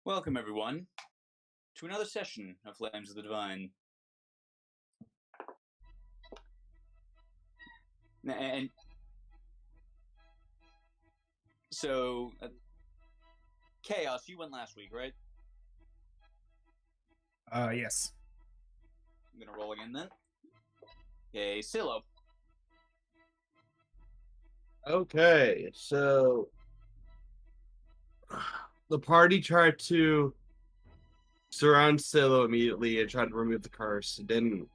Welcome, everyone, to another session of Flames of the Divine. And so, Chaos, you went last week, right? Yes. I'm gonna roll again then. Okay, Silo. Okay, so the party tried to surround Silo immediately and tried to remove the curse. It didn't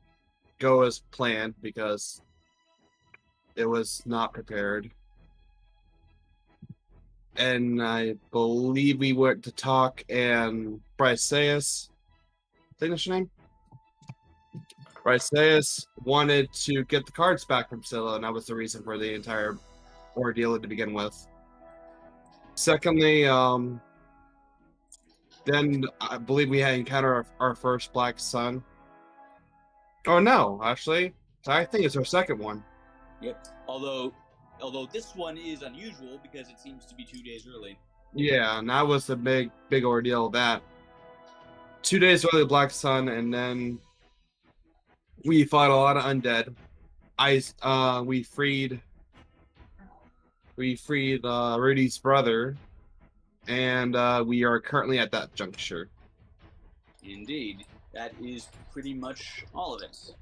go as planned because it was not prepared. And I believe we went to talk, and Bryceus, I think that's your name? Bryceus wanted to get the cards back from Silo, and that was the reason for the entire ordeal to begin with. Secondly, then I believe we had encountered our first black sun. Oh no, actually, I think it's our second one. Yep. Although this one is unusual because it seems to be 2 days early. Yeah, and that was the big ordeal. That 2 days early black sun, and then we fought a lot of undead. We freed Rudy's brother, and we are currently at that juncture. Indeed, that is pretty much all of it.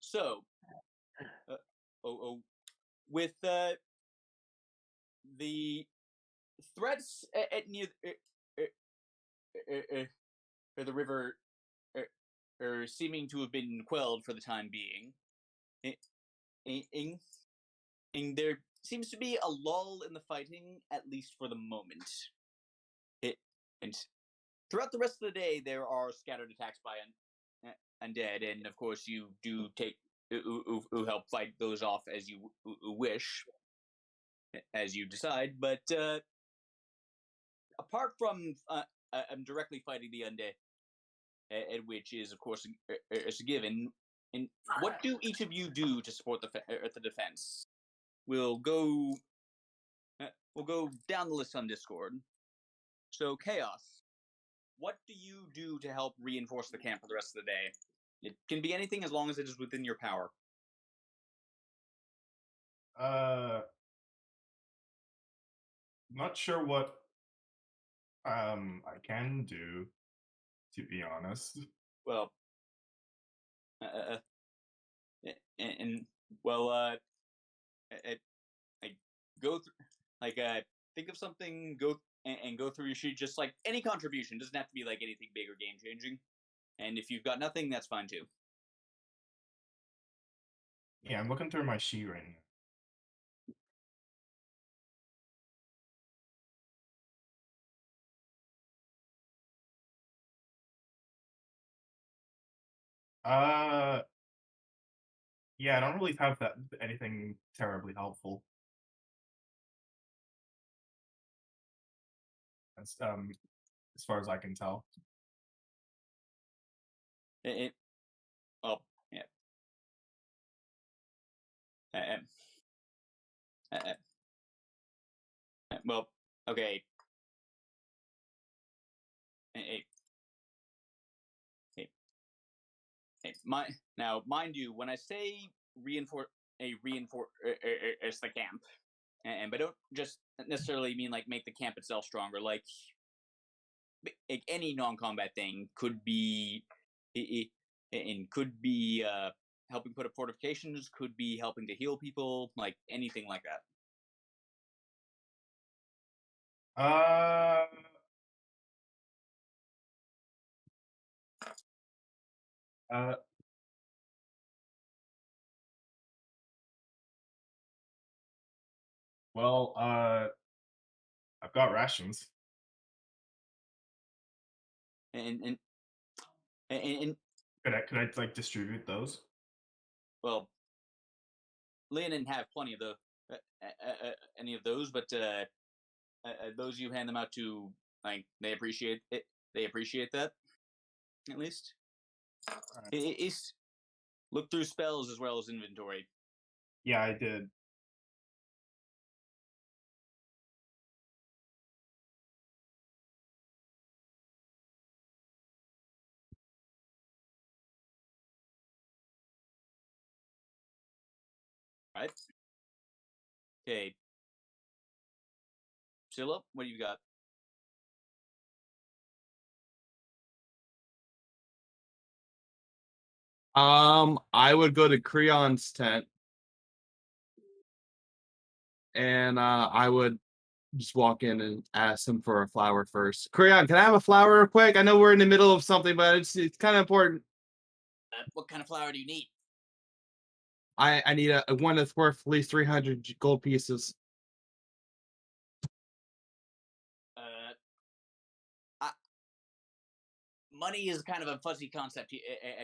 So, with the threats at near the river seeming to have been quelled for the time being, there seems to be a lull in the fighting, at least for the moment. And throughout the rest of the day, there are scattered attacks by undead, and of course, you do take who help fight those off as you wish, as you decide. But apart from directly fighting the undead, which is of course is a given. And what do each of you do to support the defense? We'll go down the list on Discord. So Chaos, what do you do to help reinforce the camp for the rest of the day? It can be anything as long as it is within your power. Not sure what I can do, to be honest. Well, and well, I go through, like, think of something, go and go through your sheet. Just like any contribution, doesn't have to be like anything big or game changing. And if you've got nothing, that's fine too. Yeah, I'm looking through my sheet right now. Yeah, I don't really have that anything terribly helpful. As far as I can tell. Oh, yeah. Well, okay. Hey, now, mind you, when I say reinforce the camp, and but don't just necessarily mean like make the camp itself stronger. Like any non-combat thing could be, and could be helping put up fortifications, could be helping to heal people, like anything like that. Uh, uh, well, I've got rations. And Could I like distribute those? well, Leon didn't have plenty of the any of those, but those you hand them out to, like, they appreciate it. They appreciate that, at least. Right. It's look through spells as well as inventory. Yeah, I did. Right. Okay. Scylla, what do you got? I would go to Creon's tent, and I would just walk in and ask him for a flower first. Creon, can I have a flower real quick? I know we're in the middle of something, but it's kind of important. What kind of flower do you need? I need a one that's worth at least 300 gold pieces. I, money is kind of a fuzzy concept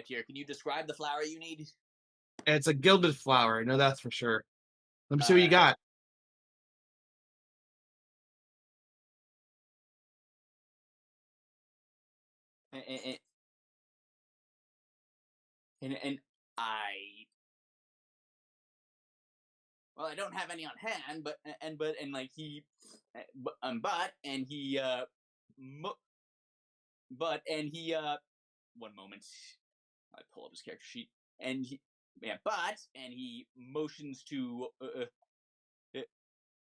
here. Can you describe the flower you need? It's a gilded flower. I know that's for sure. Let me see what you got. And I well, I don't have any on hand, but like he, but and he but and he one moment, I pull up his character sheet, and he and he motions to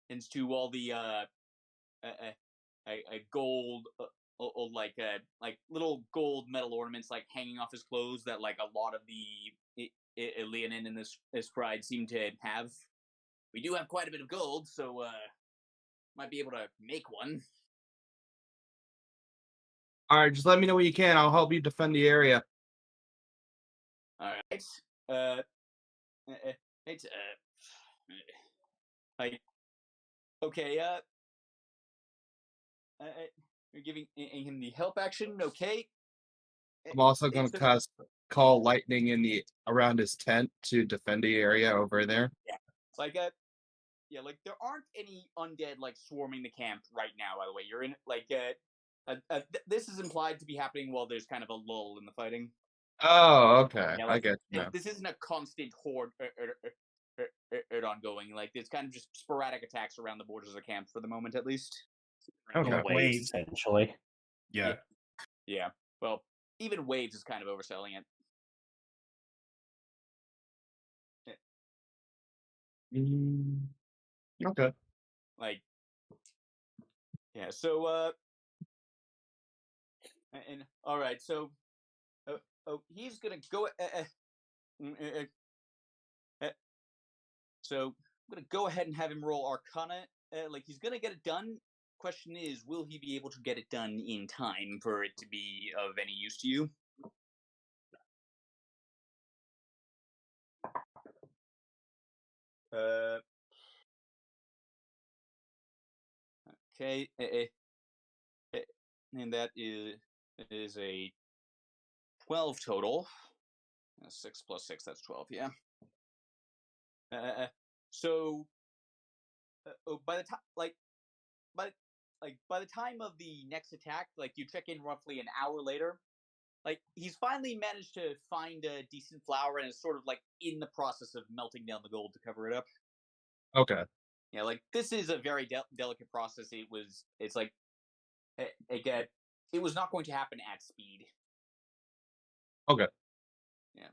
into all the gold like little gold metal ornaments like hanging off his clothes that like a lot of the Leonin and this pride seem to have. We do have quite a bit of gold, so might be able to make one. All right, just let me know when you can. I'll help you defend the area. All right. Uh, it's like okay. You're giving him the help action. Okay. I'm also going to call lightning in the around his tent to defend the area over there. Yeah. Like like there aren't any undead like swarming the camp right now. By the way, you're in like this is implied to be happening while there's kind of a lull in the fighting. Oh, okay. Yeah, I like get you. this isn't a constant horde ongoing. Like it's kind of just sporadic attacks around the borders of the camp for the moment, at least. Okay. Waves, essentially. Yeah. Yeah. Well, even waves is kind of overselling it. Okay. Like, yeah. So, and all right. So, he's gonna go. So I'm gonna go ahead and have him roll Arcana. Like he's gonna get it done. Question is, will he be able to get it done in time for it to be of any use to you? Okay. And that is a 12 total. 6 plus 6, that's 12. Yeah. So by the time by the time of the next attack, like you check in roughly an hour later, like he's finally managed to find a decent flower and is sort of like in the process of melting down the gold to cover it up. Okay. Yeah, like this is a very delicate process. It's like it was not going to happen at speed. Okay. Yeah.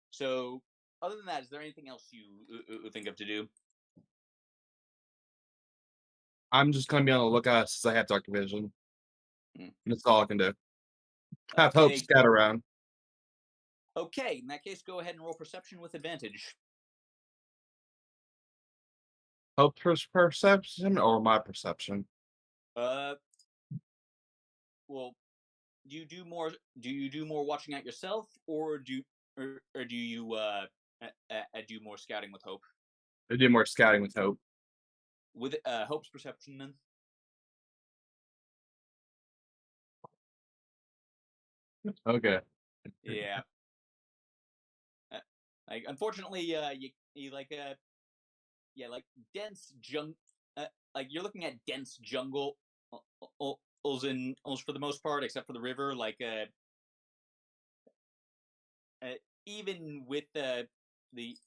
So, other than that, is there anything else you think of to do? I'm just going to be on the lookout since I have dark vision. That's all I can do. Have hope scatter around. Okay, in that case, go ahead and roll perception with advantage. Hope perception or my perception? Well, do you do more? Do you do more watching out yourself, or do you do more scouting with Hope? I do more scouting with Hope. With Hope's perception, then. Okay. Yeah. Like unfortunately, you like like dense like you're looking at dense jungle, for the most part, except for the river. Like even with the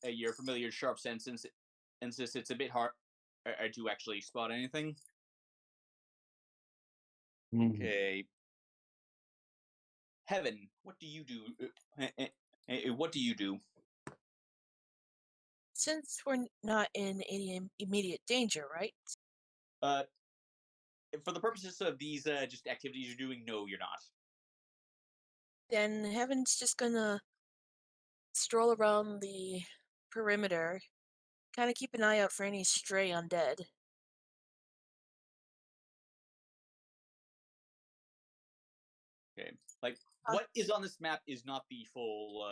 your familiar sharp senses, it's a bit hard to actually spot anything. Okay. Heaven, what do you do? What do you do? Since we're not in any immediate danger, right? Uh, for the purposes of these just activities you're doing, no, you're not. Then Heaven's just gonna stroll around the perimeter, kind of keep an eye out for any stray undead. Okay, like Uh. what is on this map is not the full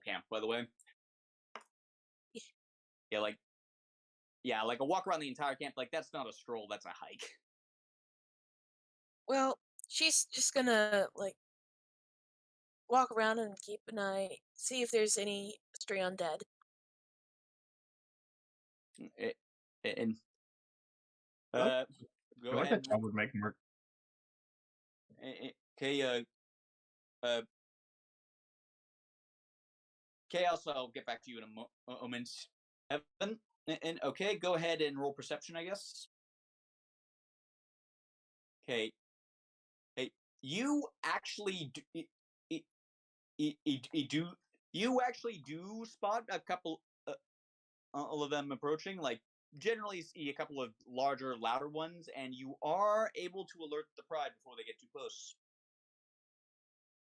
camp, by the way. Yeah, like a walk around the entire camp, like that's not a stroll, that's a hike. Well, she's just gonna walk around and keep an eye, see if there's any stray undead. And I go feel like ahead. that would make more. Okay, Chaos, I'll get back to you in a moment. Evan, and okay, go ahead and roll perception, I guess. Okay. Hey, you actually do you actually do spot a couple all of them approaching, like generally see a couple of larger, louder ones, and you are able to alert the pride before they get too close.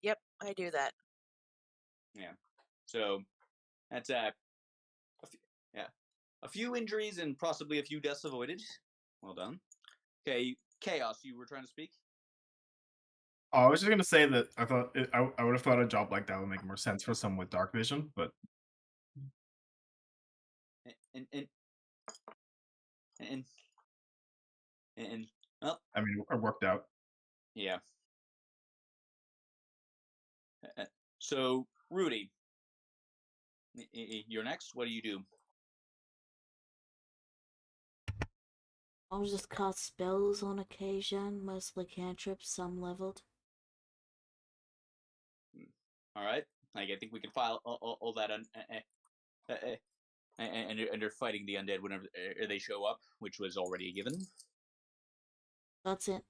Yep, I do that. Yeah. So that's a few injuries and possibly a few deaths avoided. Well done. Okay, Chaos, you were trying to speak? Oh, I was just gonna say that I thought I would have thought a job like that would make more sense for someone with dark vision, but And and and well, I mean, it worked out. yeah. So Rudy, you're next. What do you do? I'll just cast spells on occasion, mostly cantrips, some leveled. All right. Like I think we can file all that and they're fighting the undead whenever they show up, which was already a given. That's it.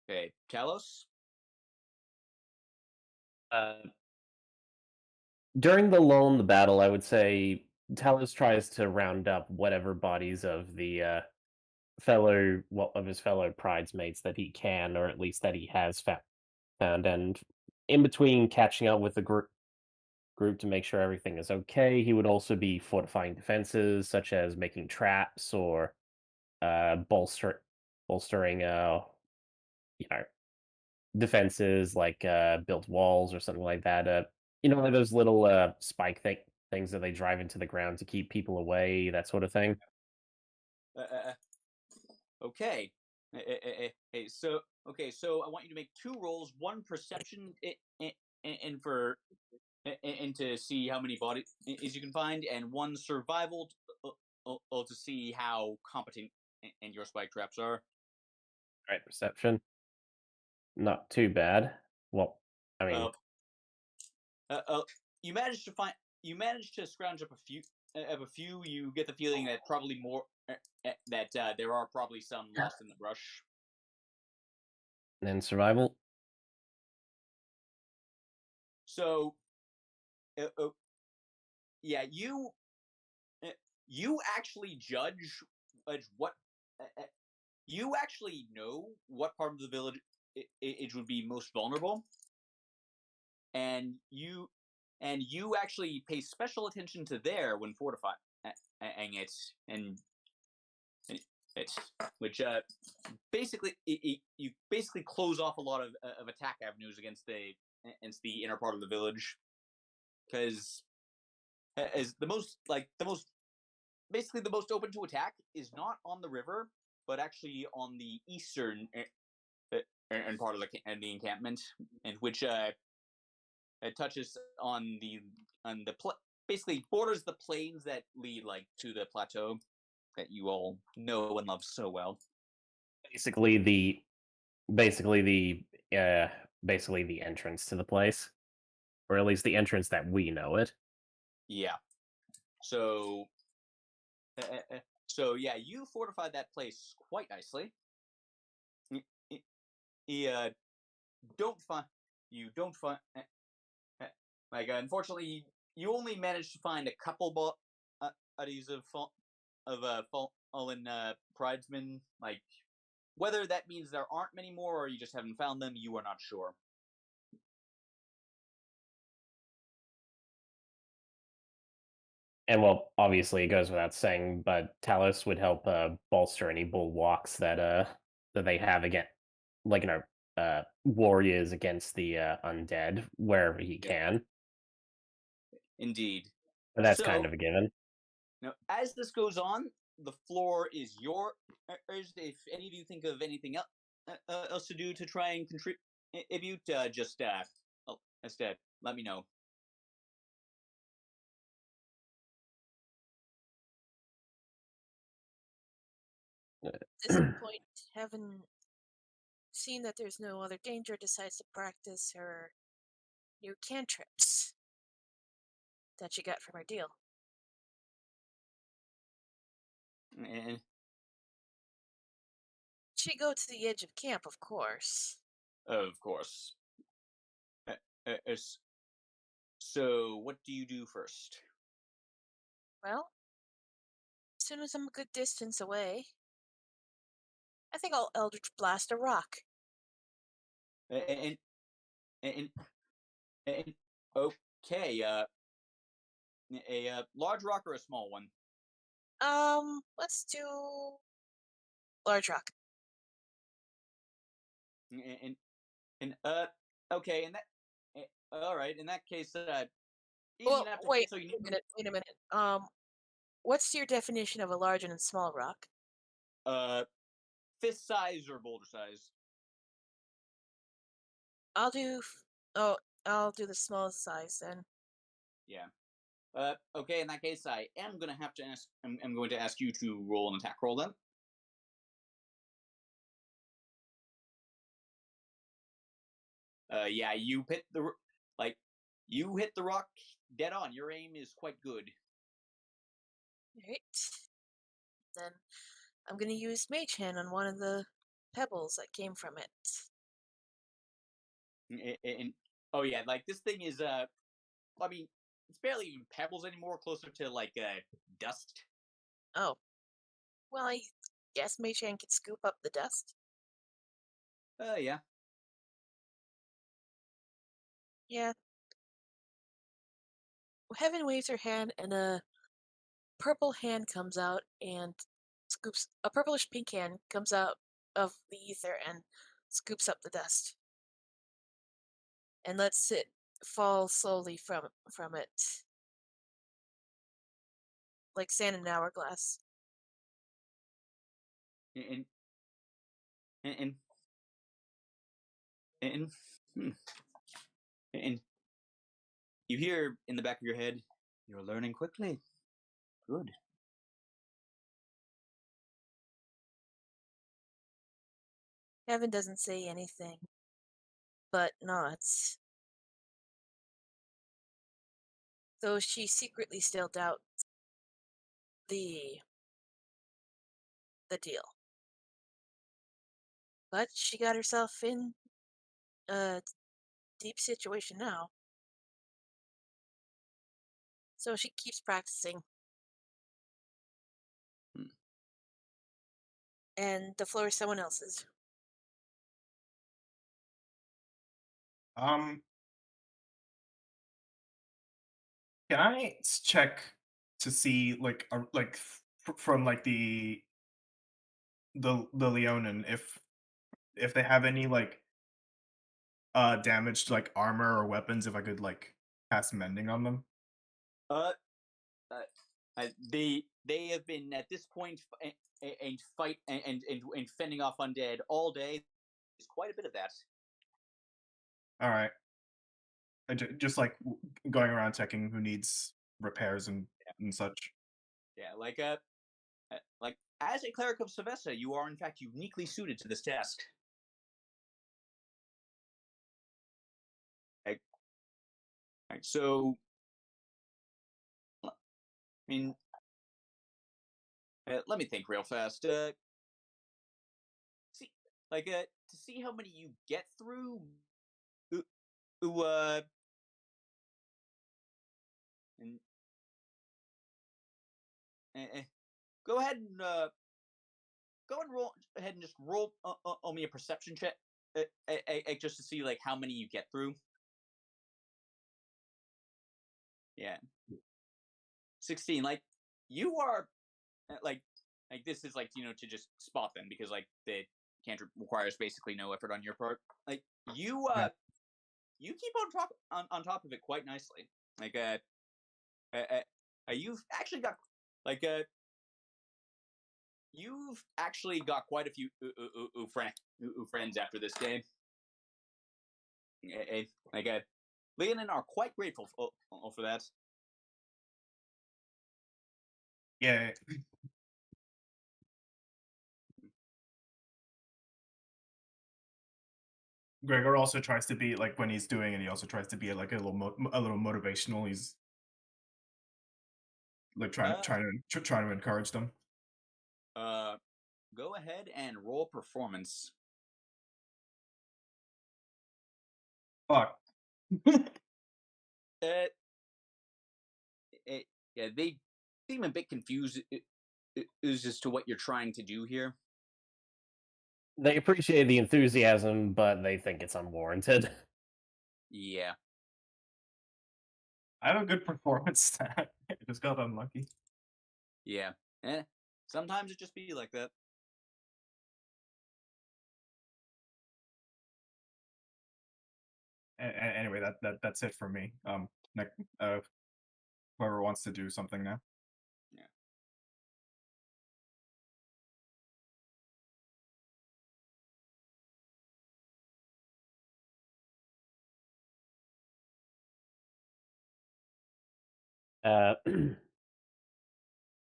Okay, Talos. During the lull in the battle, I would say Talos tries to round up whatever bodies of the of his fellow pridesmates that he can, or at least that he has found, and in between catching up with the group to make sure everything is okay, he would also be fortifying defenses, such as making traps or bolstering defenses like built walls or something like that. Like those little spike things that they drive into the ground to keep people away, that sort of thing. Okay. So I want you to make 2 rolls: one perception and to see how many bodies you can find, and one survival to see how competent and your spike traps are. Right, perception. Not too bad. Well, I mean, you managed to scrounge up a few. You get the feeling that probably more that there are probably some lost in the brush. and then survival. So, yeah, you actually judge what you actually know what part of the village it would be most vulnerable, and you actually pay special attention to there when fortifying it, and it's which basically you basically close off a lot of attack avenues against the inner part of the village, because as the most basically the most open to attack is not on the river, but actually on the eastern and part of the encampment, and which it touches on basically borders the plains that lead to the plateau that you all know and love so well. Basically the entrance to the place, or at least the entrance that we know it. Yeah. So yeah, you fortified that place quite nicely. You don't find Like, unfortunately, you only managed to find a couple bodies of fallen pridesmen. Like, whether that means there aren't many more or you just haven't found them, you are not sure. And well, obviously it goes without saying, but Talos would help bolster any bulwarks that they have against, like warriors against the undead wherever he Yeah. can. Indeed. But that's So, kind of a given. Now, as this goes on, the floor is yours. If any of you think of anything else to do to try and contribute, just instead let me know. At this point, having seen that there's no other danger, decides to practice her new cantrips that she got from her deal. And She go to the edge of camp, of course. of course. So, what do you do first? Well, as soon as I'm a good distance away, I think I'll Eldritch Blast a rock. And and, and okay, a large rock or a small one? Let's do large rock. And okay, and that all right. In that case, easy Well, enough to wait hit. So you a need minute. Wait a minute. What's your definition of a large and small rock? fist size or boulder size. I'll do. Oh, I'll do the smallest size then. Yeah. Okay. In that case, I am gonna have to ask. I'm going to ask you to roll an attack roll then. Yeah, you hit you hit the rock dead on. Your aim is quite good. Right. Then I'm gonna use Mage Hand on one of the pebbles that came from it. And oh yeah, like this thing is I mean, it's barely even pebbles anymore. Closer to like dust. Oh, well, I guess Mage Hand can scoop up the dust. Yeah. Yeah. Heaven waves her hand, and a purple hand comes out and scoops. A purplish pink hand comes out of the ether and scoops up the dust and lets it fall slowly from it, like sand in an hourglass. And and and hmm. And you hear in the back of your head, "You're learning quickly. Good." Heaven doesn't say anything, but nods, though she secretly still doubts the the deal. But she got herself in a deep situation now, so she keeps practicing. Hmm. And the floor is someone else's. Um, can I check to see from like the Leonin if they have any like damaged like armor or weapons, if I could like cast mending on them? Uh, they have been at this point and fight and fending off undead all day. There's quite a bit of that. All right. Just like going around checking who needs repairs and such. Yeah, like as a cleric of Savessa, you are in fact uniquely suited to this task. Right, so, I mean, let me think real fast. See, to see how many you get through. Ooh, go ahead and roll ahead and just roll me a perception check, just to see like how many you get through. Yeah, 16. Like you are like this is like to just spot them because like the cantrip requires basically no effort on your part. Like you you keep on top of it quite nicely. Like you've actually got like you've actually got quite a few friends after this game. Like Leonin are quite grateful for that. Yeah. Gregor also tries to be like when he's doing it. He also tries to be like a little motivational. He's like trying to encourage them. Go ahead and roll performance. Fuck. Yeah, they seem a bit confused as to what you're trying to do here. They appreciate the enthusiasm, but they think it's unwarranted. Yeah. I have a good performance stat. I just got unlucky. Yeah. Sometimes it just be like that. Anyway, that's it for me. Whoever wants to do something now.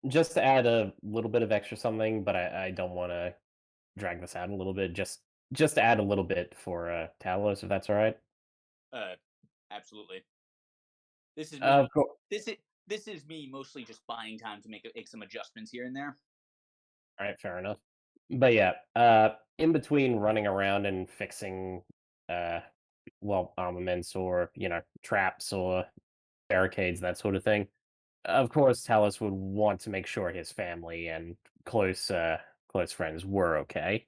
Just to add a little bit of extra something, but I don't want to drag this out a little bit. Just to add a little bit for Talos, if that's all right. Absolutely. This is Of course. This is me mostly just buying time to make some adjustments here and there. All right, fair enough. But yeah, in between running around and fixing, armaments or traps or barricades, that sort of thing. Of course, Talos would want to make sure his family and close friends were okay.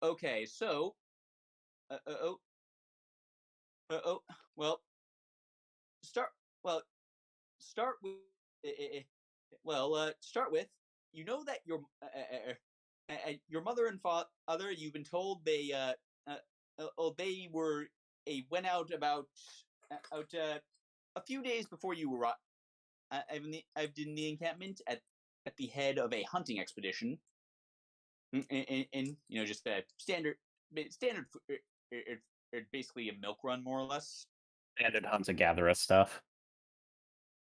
Okay, so, well, start start with start with that your mother and father, you've been told they were went out about a few days before you arrived. I've in the encampment at the head of a hunting expedition, and just a standard basically a milk run more or less. Standard hunter-gatherer stuff.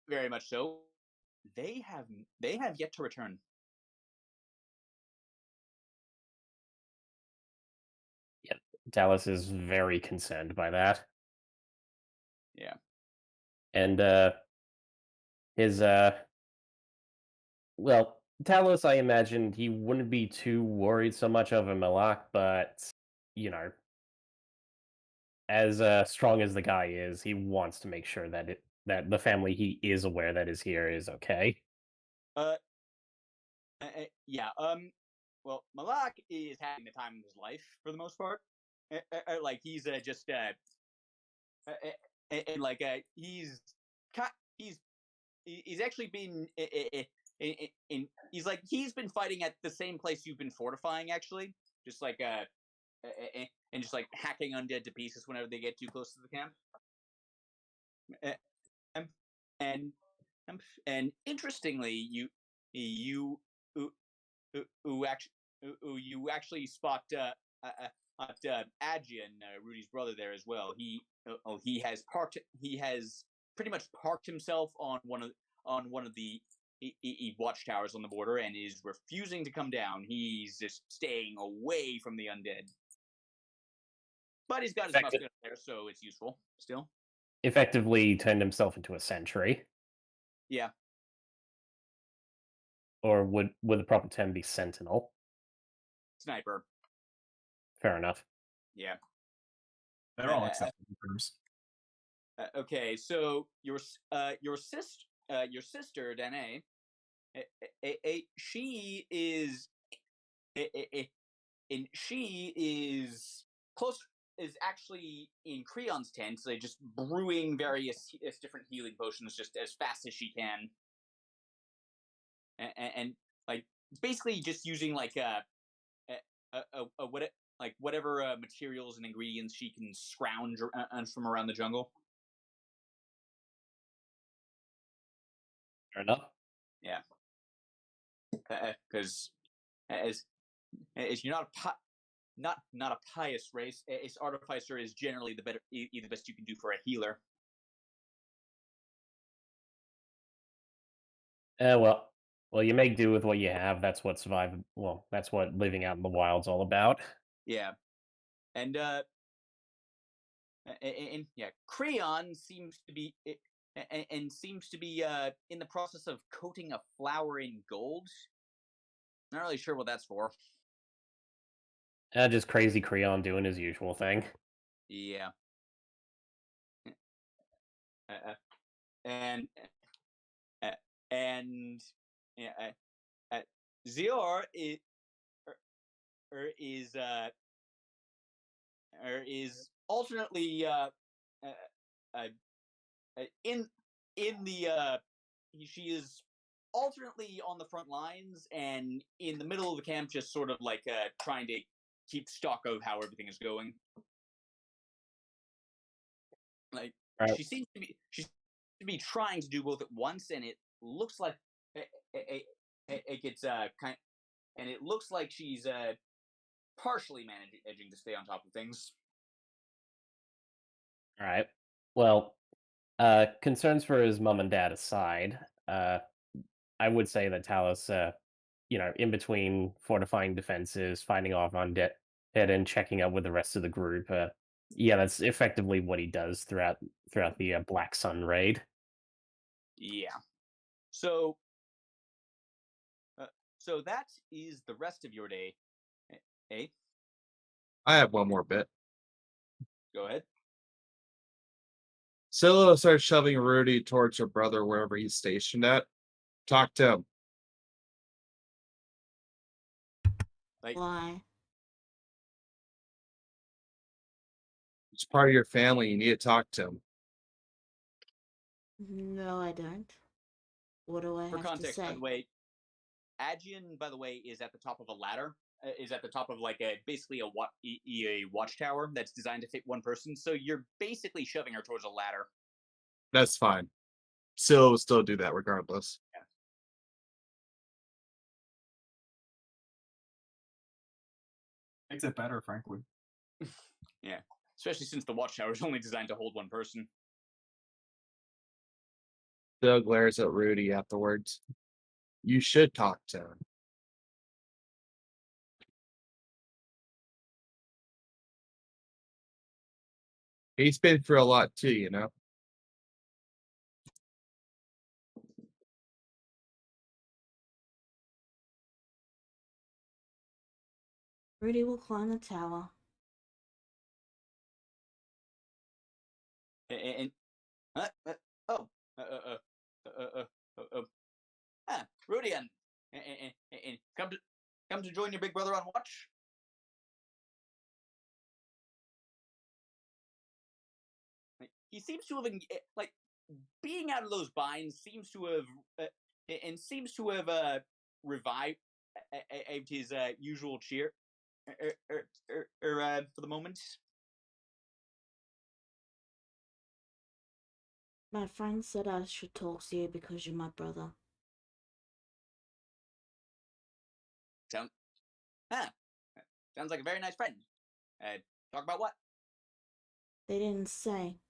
Very much so. They have yet to return. Yep, Talos is very concerned by that. Yeah. And his Talos, I imagined he wouldn't be too worried so much over Malak, but as strong as the guy is, he wants to make sure that the family he is aware that is here is okay. Yeah. Well, Malak is having the time of his life for the most part. Like he's just and like he's actually been he's like he's been fighting at the same place you've been fortifying, actually, just like and just like hacking undead to pieces whenever they get too close to the camp. And interestingly, you you actually spot Adjian, Rudy's brother, there as well. He has pretty much parked himself on one of the watchtowers on the border and is refusing to come down. He's just staying away from the undead. But he's got his musket there, so it's useful still. Effectively turned himself into a sentry. Yeah. Or would the proper term be sentinel? Sniper. Fair enough. Yeah. They're all acceptable terms. Okay, so your sister, your sister Danae, she is, and she is close. Is actually in Creon's tent, so just brewing various different healing potions just as fast as she can, and like basically just using like what like whatever materials and ingredients she can scrounge from around the jungle. Fair enough. Yeah, because as you're not a pious race, its artificer is generally the best you can do for a healer. Well, you make do with what you have. That's what surviving. Well, that's what living out in the wild's all about. Yeah, and yeah, Creon seems to be in the process of coating a flower in gold. Not really sure what that's for. Just crazy Creon doing his usual thing. Yeah. And and yeah, Zior is alternately in the she is alternately on the front lines and in the middle of the camp, just sort of like trying to keep stock of how everything is going. Like Right. she seems to be trying to do both at once, and it looks like it gets and it looks like she's partially managing to stay on top of things. All right. Well, concerns for his mom and dad aside, I would say that Talus, in between fortifying defenses, fighting off on dead, and checking up with the rest of the group, yeah, that's effectively what he does throughout the Black Sun raid. Yeah. So that is the rest of your day. Eh? I have one more bit. Go ahead. Scylla starts shoving Rudy towards her brother wherever he's stationed at. Talk to him. Like, Why? He's part of your family. You need to talk to him. No, I don't. What do I for have to context, by say? the way, Agian, by the way, is at the top of a ladder. Is at the top of like basically a watchtower that's designed to fit one person. So you're basically shoving her towards a ladder. That's fine. Scylla will still do that regardless. Yeah. Makes it better, frankly. Yeah, especially since the watchtower is only designed to hold one person. Scylla glares at Rudy afterwards. You should talk to him. He's been through a lot too, you know? Rudy will climb the tower. And Rudy, and come to join your big brother on watch. He seems to have like being out of those binds seems to have revived his usual cheer for the moment. My friend said I should talk to you because you're my brother. Sounds like a very nice friend. Talk about what? They didn't say.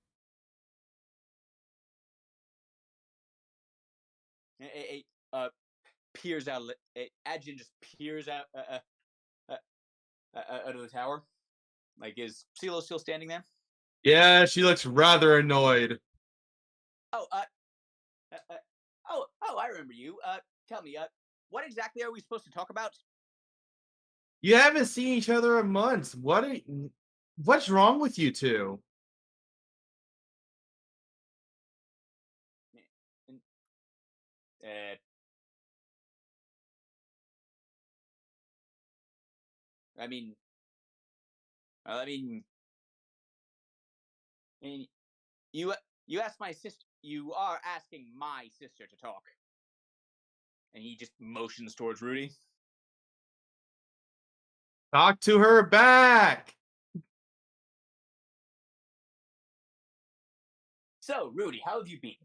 Peers out. Adjin just peers out out of the tower. Like, is CeeLo still standing there? Yeah, she looks rather annoyed. Oh, I remember you. Tell me, what exactly are we supposed to talk about? You haven't seen each other in months. What's wrong with you two? I mean, I mean, you asked my sister. You are asking my sister to talk, and he just motions towards Rudy. Talk to her back. So, Rudy, how have you been?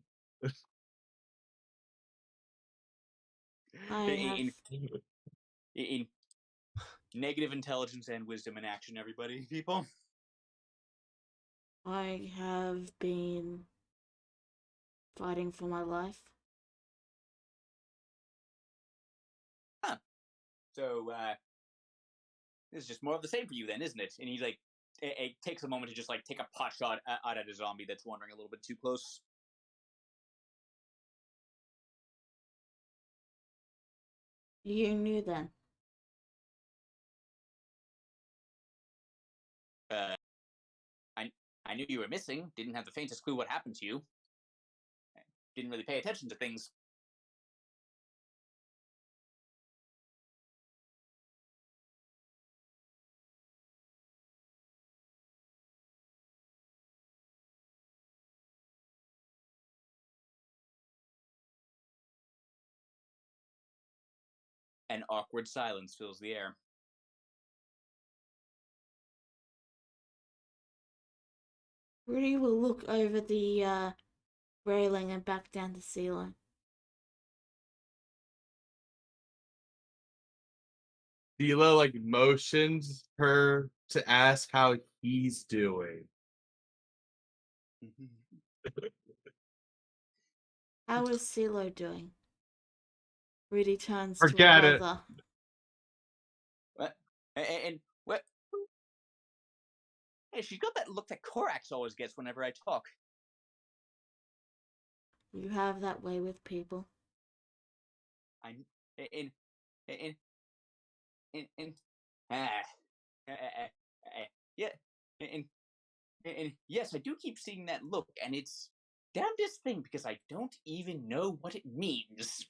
I have. In negative intelligence and wisdom in action, everybody, people. I have been fighting for my life. So, this is just more of the same for you, then, isn't it? And he like it takes a moment to just like take a pot shot at a zombie that's wandering a little bit too close. You knew then. I knew you were missing. Didn't have the faintest clue what happened to you. Didn't really pay attention to things. An awkward silence fills the air. Rudy will look over the railing and back down the ceiling. Dila like motions her to ask how he's doing. How is CeeLo doing? Rudy turns Forget to a it. brother. What? And what? Hey, she's got that look that Korax always gets whenever I talk. You have that way with people. Yeah, and yes, I do keep seeing that look, and it's damnedest thing because I don't even know what it means.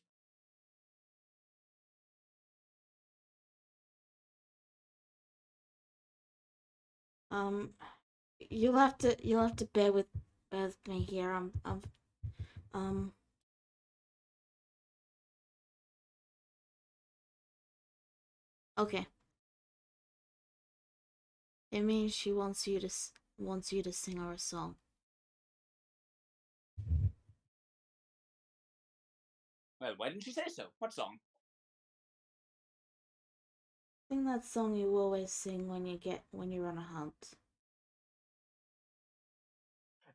You'll have to bear with me here. Okay. It means she wants you to sing her a song. Well, why didn't she say so? What song? Sing that song you always sing when you're on a hunt.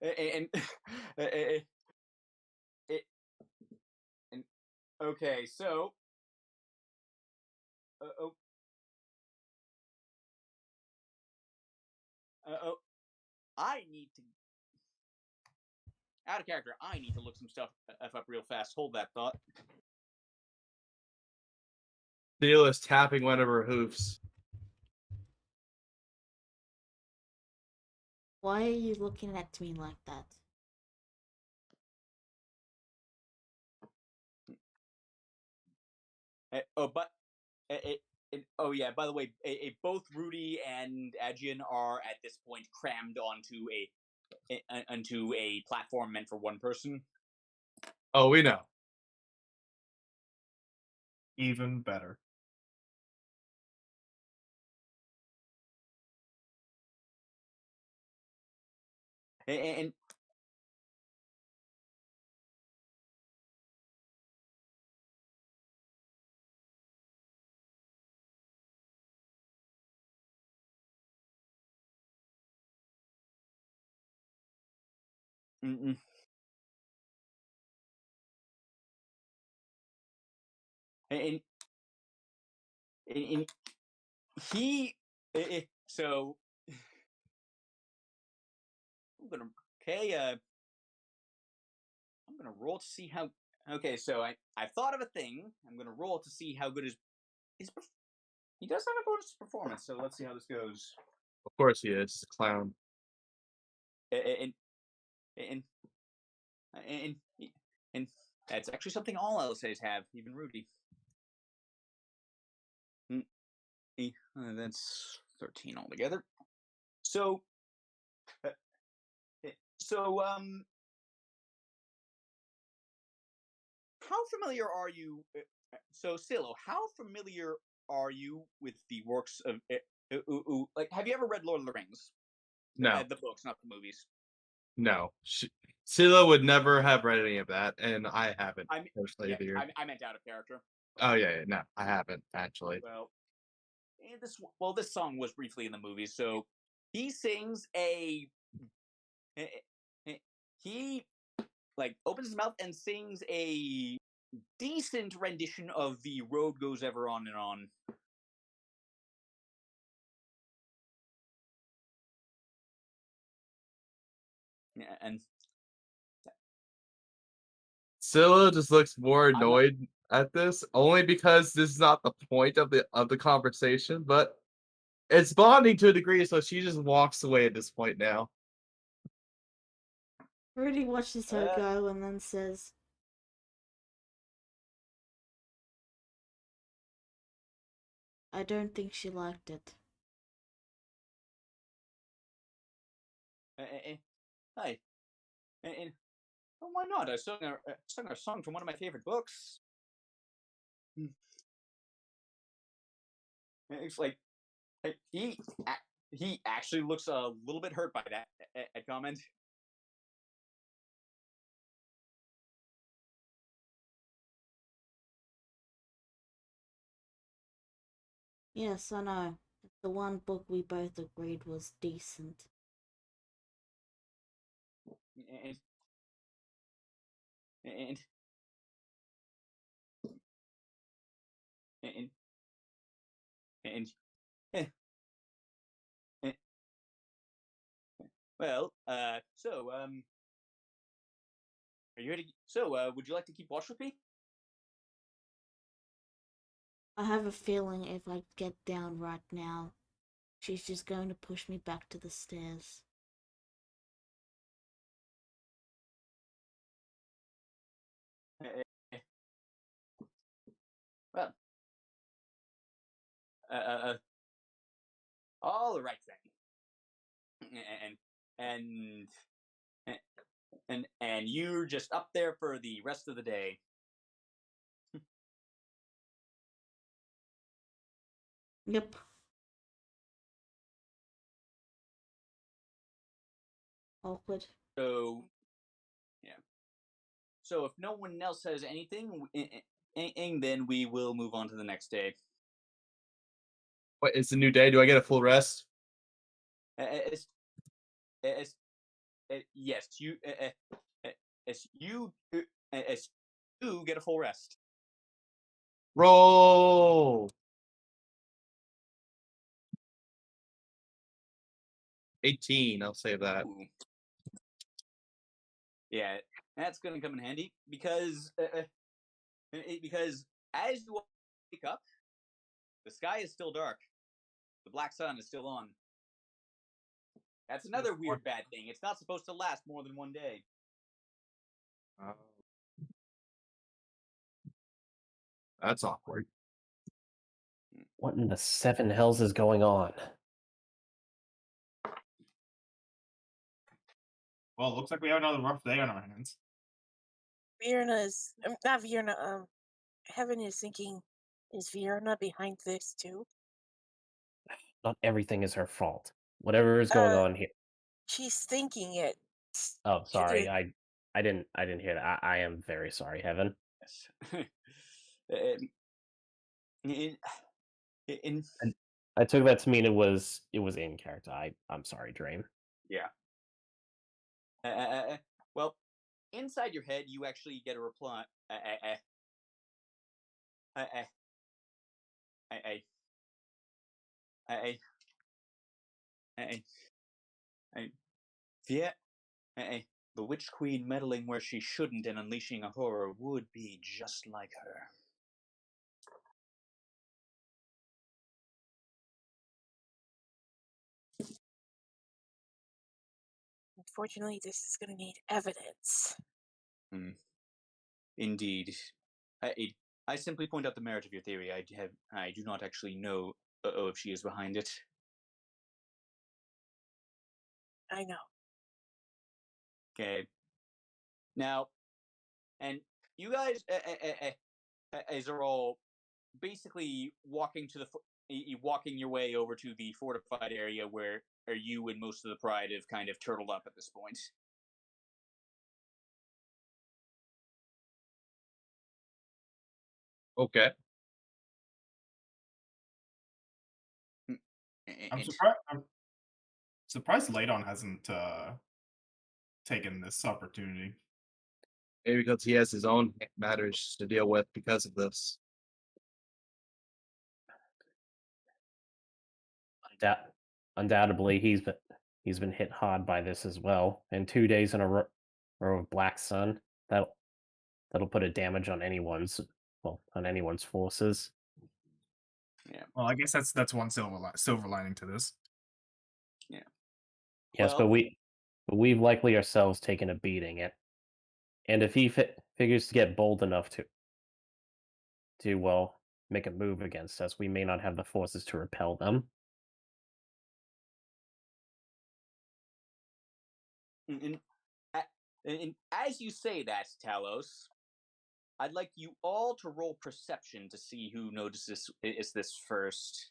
And okay, so I need to out of character. I need to look some stuff up real fast. Hold that thought. Dila's tapping one of her hoofs. Why are you looking at me like that? Oh yeah. By the way, both Rudy and Ajian are at this point crammed onto a platform meant for one person. Oh, we know. Even better. And and he so I'm gonna I'm gonna roll to see how. Okay, so I thought of a thing. I'm gonna roll to see how good his he does have a bonus performance. So let's see how this goes. Of course he is. Clown. And and and and That's actually something all LSAs have, even Rudy. That's 13 altogether. So, uh, so how familiar are you? So, Silo, how familiar are you with the works of? Like, have you ever read Lord of the Rings? No, The books, not the movies. no. Scylla would never have read any of that, and I haven't I mean, personally yeah, either. I meant out of character. Oh yeah, no, I haven't actually. Well, this song was briefly in the movie, so he sings he like opens his mouth and sings a decent rendition of "The Road Goes Ever On and On." Yeah, and Scylla just looks more I'm not, annoyed at this, only because this is not the point of the conversation, but it's bonding to a degree, so she just walks away at this point now. Rudy watches her go and then says, I don't think she liked it. hi, and why not? I sung a song from one of my favorite books. It's like he actually looks a little bit hurt by that comment. Yes, I know. The one book we both agreed was decent. And and and and, eh, eh, well, are you ready? So, would you like to keep watch with me? I have a feeling if I get down right now, she's just going to push me back to the stairs. Eh, eh, Well, uh, uh, uh, all right then. And and you're just up there for the rest of the day. Yep. Awkward. So, yeah. So if no one else has anything, then we will move on to the next day. What, it's a new day? Do I get a full rest? It's, it's, yes, as you get a full rest. Roll 18. I'll save that. Ooh. Yeah, that's gonna come in handy because as you wake up, the sky is still dark. The black sun is still on. That's another weird bad thing. It's not supposed to last more than one day. That's awkward. What in the seven hells is going on? Well, it looks like we have another rough day on our hands. Vierna's not Vierna. Heaven is thinking, is Vierna behind this too? Not everything is her fault. Whatever is going on here. She's thinking it. Oh, sorry. It- I didn't hear that. I am very sorry, Heaven. Yes. in I took that to mean it was in character. I'm sorry, Dream. Yeah. Well, inside your head, you actually get a reply. Yeah. The Witch Queen meddling where she shouldn't and unleashing a horror would be just like her. Unfortunately, this is going to need evidence. Indeed. I simply point out the merit of your theory. I do not actually know if she is behind it. I know. Okay. Now, and you guys, as are all basically walking walking your way over to the fortified area where you and most of the pride have kind of turtled up at this point. Okay. I'm And surprised. I'm surprised Ladon hasn't taken this opportunity. Maybe because he has his own matters to deal with because of this. Undoubtedly, he's been hit hard by this as well. And 2 days in a row of black sun, that'll put a damage on anyone's forces. yeah, Well, I guess that's one silver lining to this. yeah. Yes, Well, but we've likely ourselves taken a beating. And if he figures to get bold enough to make a move against us, we may not have the forces to repel them. and, and as you say that, Talos, I'd like you all to roll perception to see who notices is this first.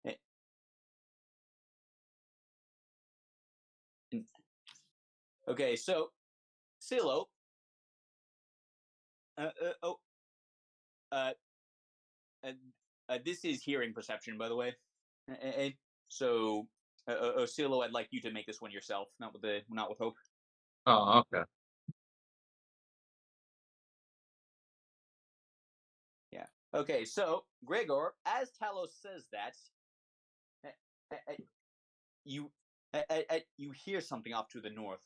Eh, Okay, so Silo. Oh, uh, uh, this is hearing perception, by the way. So, Silo, I'd like you to make this one yourself, not with Hope. Oh, okay. Yeah. Okay, so Gregor, as Talos says that, you you hear something off to the north.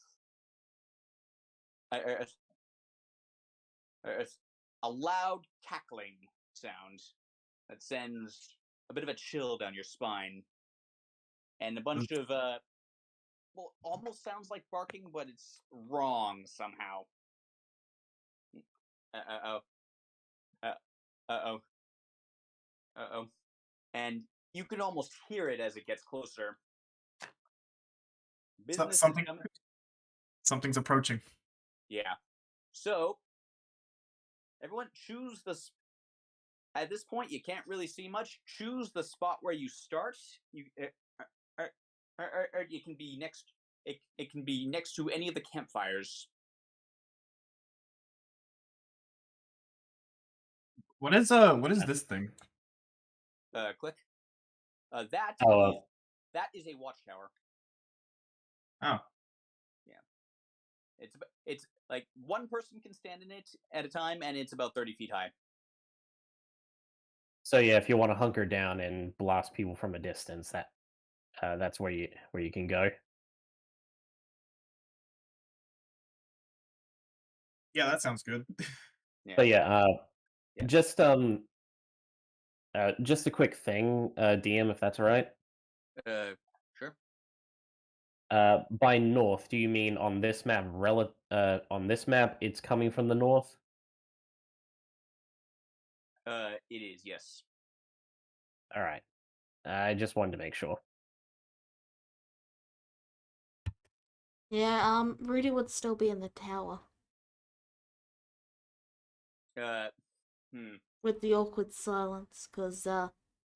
A loud cackling sound that sends a bit of a chill down your spine, and a bunch of well, almost sounds like barking, but it's wrong somehow. Uh oh. Oh. Oh. And you can almost hear it as it gets closer. Business is coming. Something's approaching. Yeah. So, everyone choose the. At this point, you can't really see much. Choose the spot where you start. Or it can be next. It can be next to any of the campfires. What is this thing? Click. That Oh, is a watchtower. Oh, It's like one person can stand in it at a time, and it's about 30 feet high. so yeah, if you want to hunker down and blast people from a distance, that's where you can go. yeah, that sounds good. Yeah. But yeah, Yeah. just a quick thing, DM, if that's all right. Sure. By north, do you mean on this map? On this map, it's coming from the north. It is, yes. All right. I just wanted to make sure. Yeah, Rudy would still be in the tower Hmm. with the awkward silence, because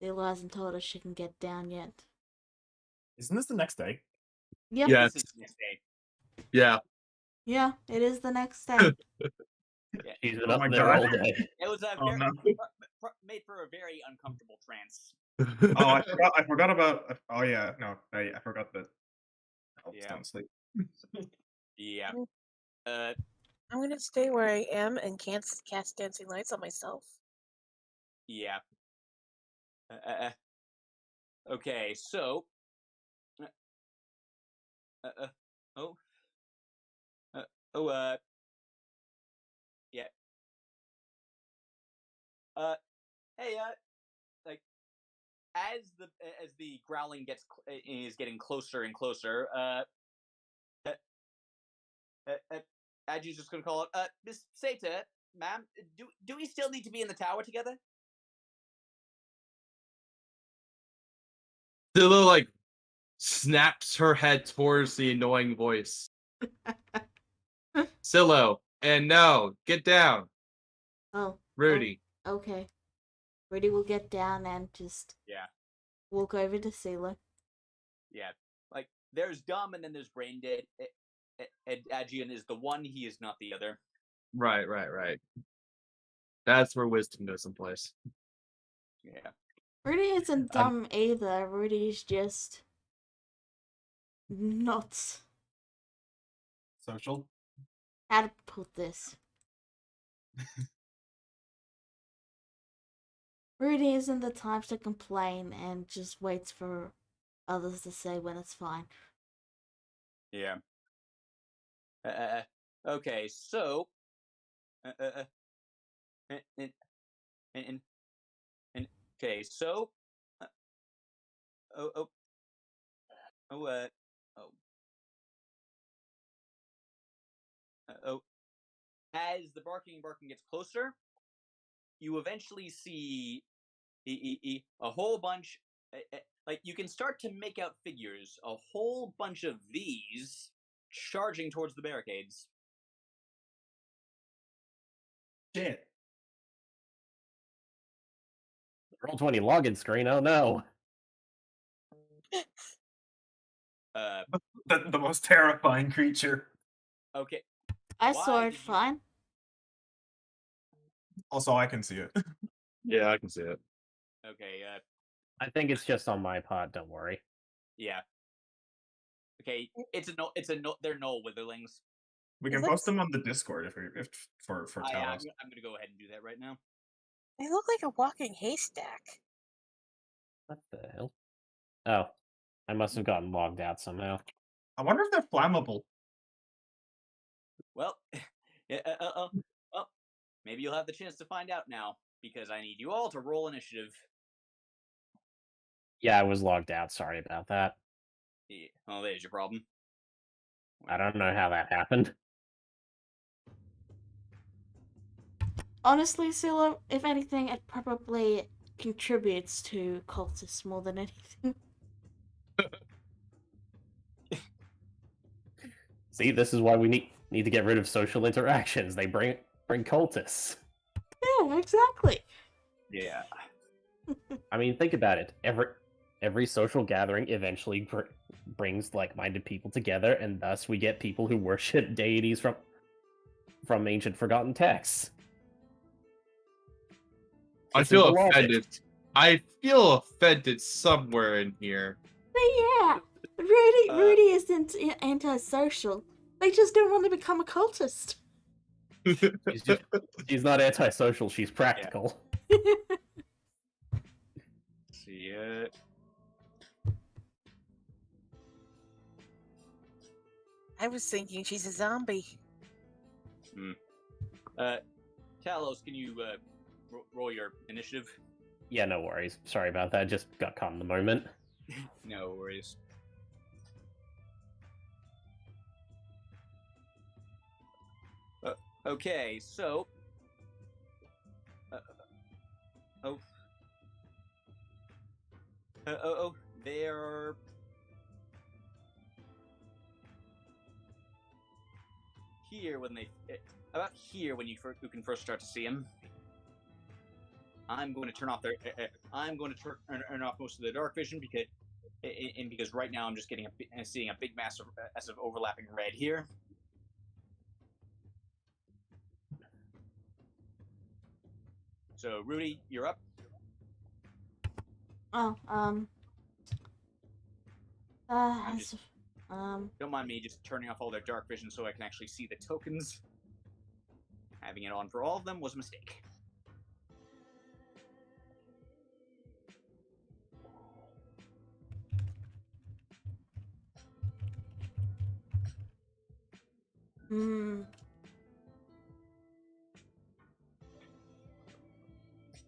Lilo hasn't told us she can get down yet. Isn't this the next day? Yep. Yes. This is the next day. Yeah. Yeah, it is the next day. Yeah. She's been Oh up my there God. all day. It was Oh no! made for a very uncomfortable trance. Oh, I forgot about. Oh yeah, no, I forgot that. Elves Yeah. don't sleep. Yeah. I'm gonna stay where I am and can't cast dancing lights on myself. Yeah. Okay, so. Oh. Oh. Yeah. Hey. Like. as the growling is getting closer and closer, Aji's just gonna call it, Miss Sata, ma'am, do we still need to be in the tower together? Zilla like snaps her head towards the annoying voice. Silo, and no, get down. Oh, Rudy. okay. Rudy will get down and just walk over to Silo. Yeah, like there's dumb and then there's brain dead. Ajian is the one, he is not the other. Right. That's where wisdom goes in place. Yeah. Rudy isn't dumb either. Rudy's just not. Social. How to put this? Rudy isn't the type to complain and just waits for others to say when it's fine. Yeah. Okay, so. Okay, so. Oh. As the barking gets closer, you eventually see a whole bunch. Like you can start to make out figures. A whole bunch of these charging towards the barricades. Shit. Roll20 login screen. Oh no. The most terrifying creature. Okay. I Why saw did it you- fine. Also, I can see it. Yeah, I can see it. Okay. I think it's just on my pod. Don't worry. Yeah. Okay. It's a no. They're null witherlings. We can post them on the Discord if for I'm Talos. gonna go ahead and do that right now. They look like a walking haystack. What the hell? Oh, I must have gotten logged out somehow. I wonder if they're flammable. Well, yeah. Well, maybe you'll have the chance to find out now because I need you all to roll initiative. Yeah, I was logged out. Sorry about that. Yeah. Oh, there's your problem. I don't know how that happened. Honestly, Silo, if anything, it probably contributes to cultists more than anything. See, this is why we need to get rid of social interactions. They bring cultists. Yeah, exactly. Yeah. I mean, think about it. Every social gathering eventually brings like-minded people together, and thus we get people who worship deities from ancient forgotten texts. I It's feel simple logic. offended. I feel offended somewhere in here. But yeah, Rudy isn't antisocial. They just don't want to become a cultist. She's not antisocial. She's practical. See. I was thinking she's a zombie. Talos, can you roll your initiative? Yeah, no worries. Sorry about that. Just got caught in the moment. No worries. Okay, so. They're. Here when they. About here when you can first start to see them. I'm going to turn off their. I'm going to turn off most of the dark vision because right now I'm just seeing a big massive overlapping red here. So Rudy, you're up. Oh, Don't mind me just turning off all their dark vision so I can actually see the tokens. Having it on for all of them was a mistake.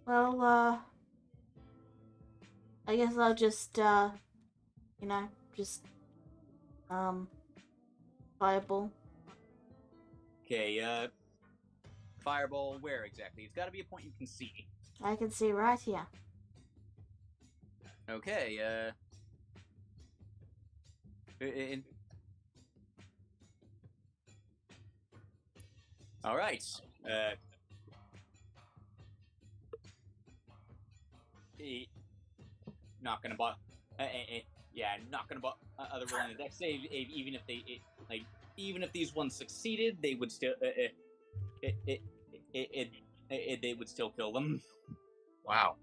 Well, I guess I'll just, just, fireball. Okay, fireball where exactly? It's got to be a point you can see. I can see right here. Okay, all right. Not gonna bot. Yeah, not gonna bot. Other rolling the deck save. Even if they even if these ones succeeded, they would still they would still kill them. Wow.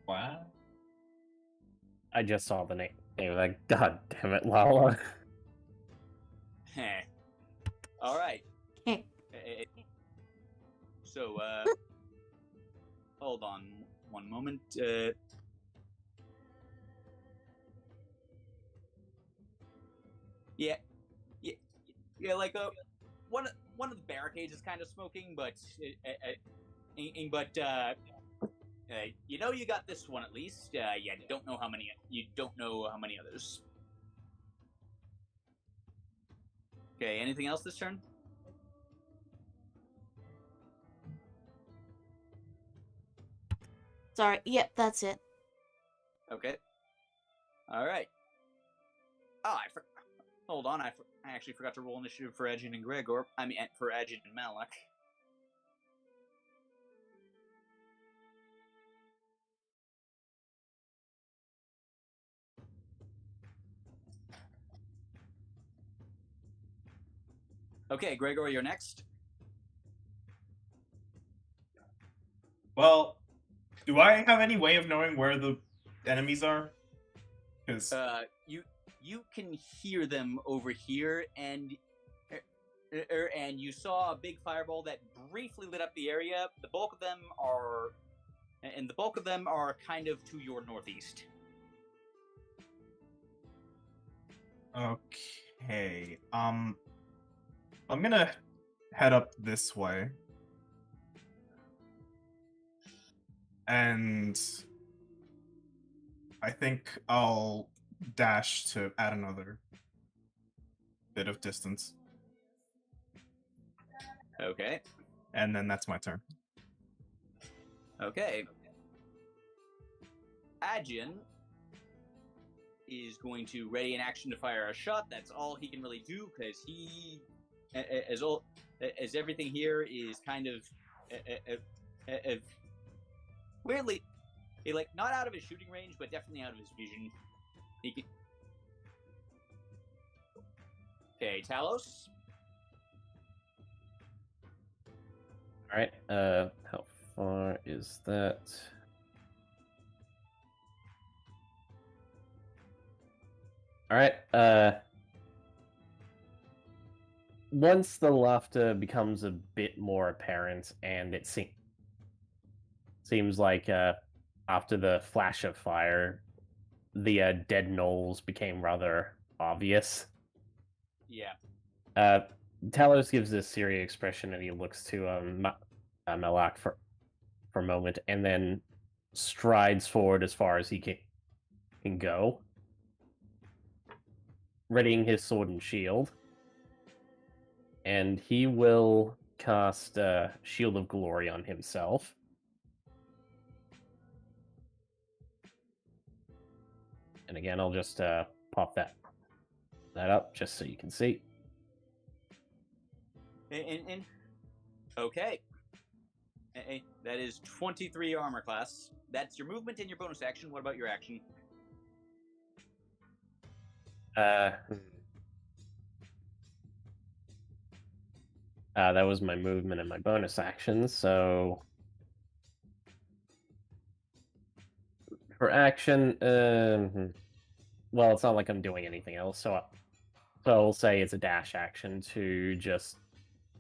Wow. I just saw the name. They were like, God damn it, Lala. All right. So, hold on one moment. Yeah, like one of the barricades is kind of smoking, but you know you got this one at least. You don't know how many. You don't know how many others. Okay. Anything else this turn? Sorry. Yep, that's it. Okay. All right. Oh, hold on. I actually forgot to roll initiative for Edgin and Gregor. I mean, for Edgin and Malak. Okay, Gregor, you're next. Well, do I have any way of knowing where the enemies are? Because you can hear them over here, and you saw a big fireball that briefly lit up the area. The bulk of them are kind of to your northeast. okay, I'm gonna head up this way, and I think I'll dash to add another bit of distance, Okay. and then that's my turn. Okay. Adjin is going to ready an action to fire a shot. That's all he can really do because he, as everything here is kind of weirdly, like not out of his shooting range, but definitely out of his vision. He can. Okay, Talos. All right. How far is that? All right. Once the laughter becomes a bit more apparent, and it seems like after the flash of fire, the dead gnolls became rather obvious. Yeah. Talos gives this serious expression, and he looks to Malak for a moment, and then strides forward as far as he can go, readying his sword and shield. And he will cast Shield of Glory on himself. And again, I'll just pop that up just so you can see. And okay. That is 23 armor class. That's your movement and your bonus action. What about your action? That was my movement and my bonus action, so for action, well, it's not like I'm doing anything else, so I'll say it's a dash action to just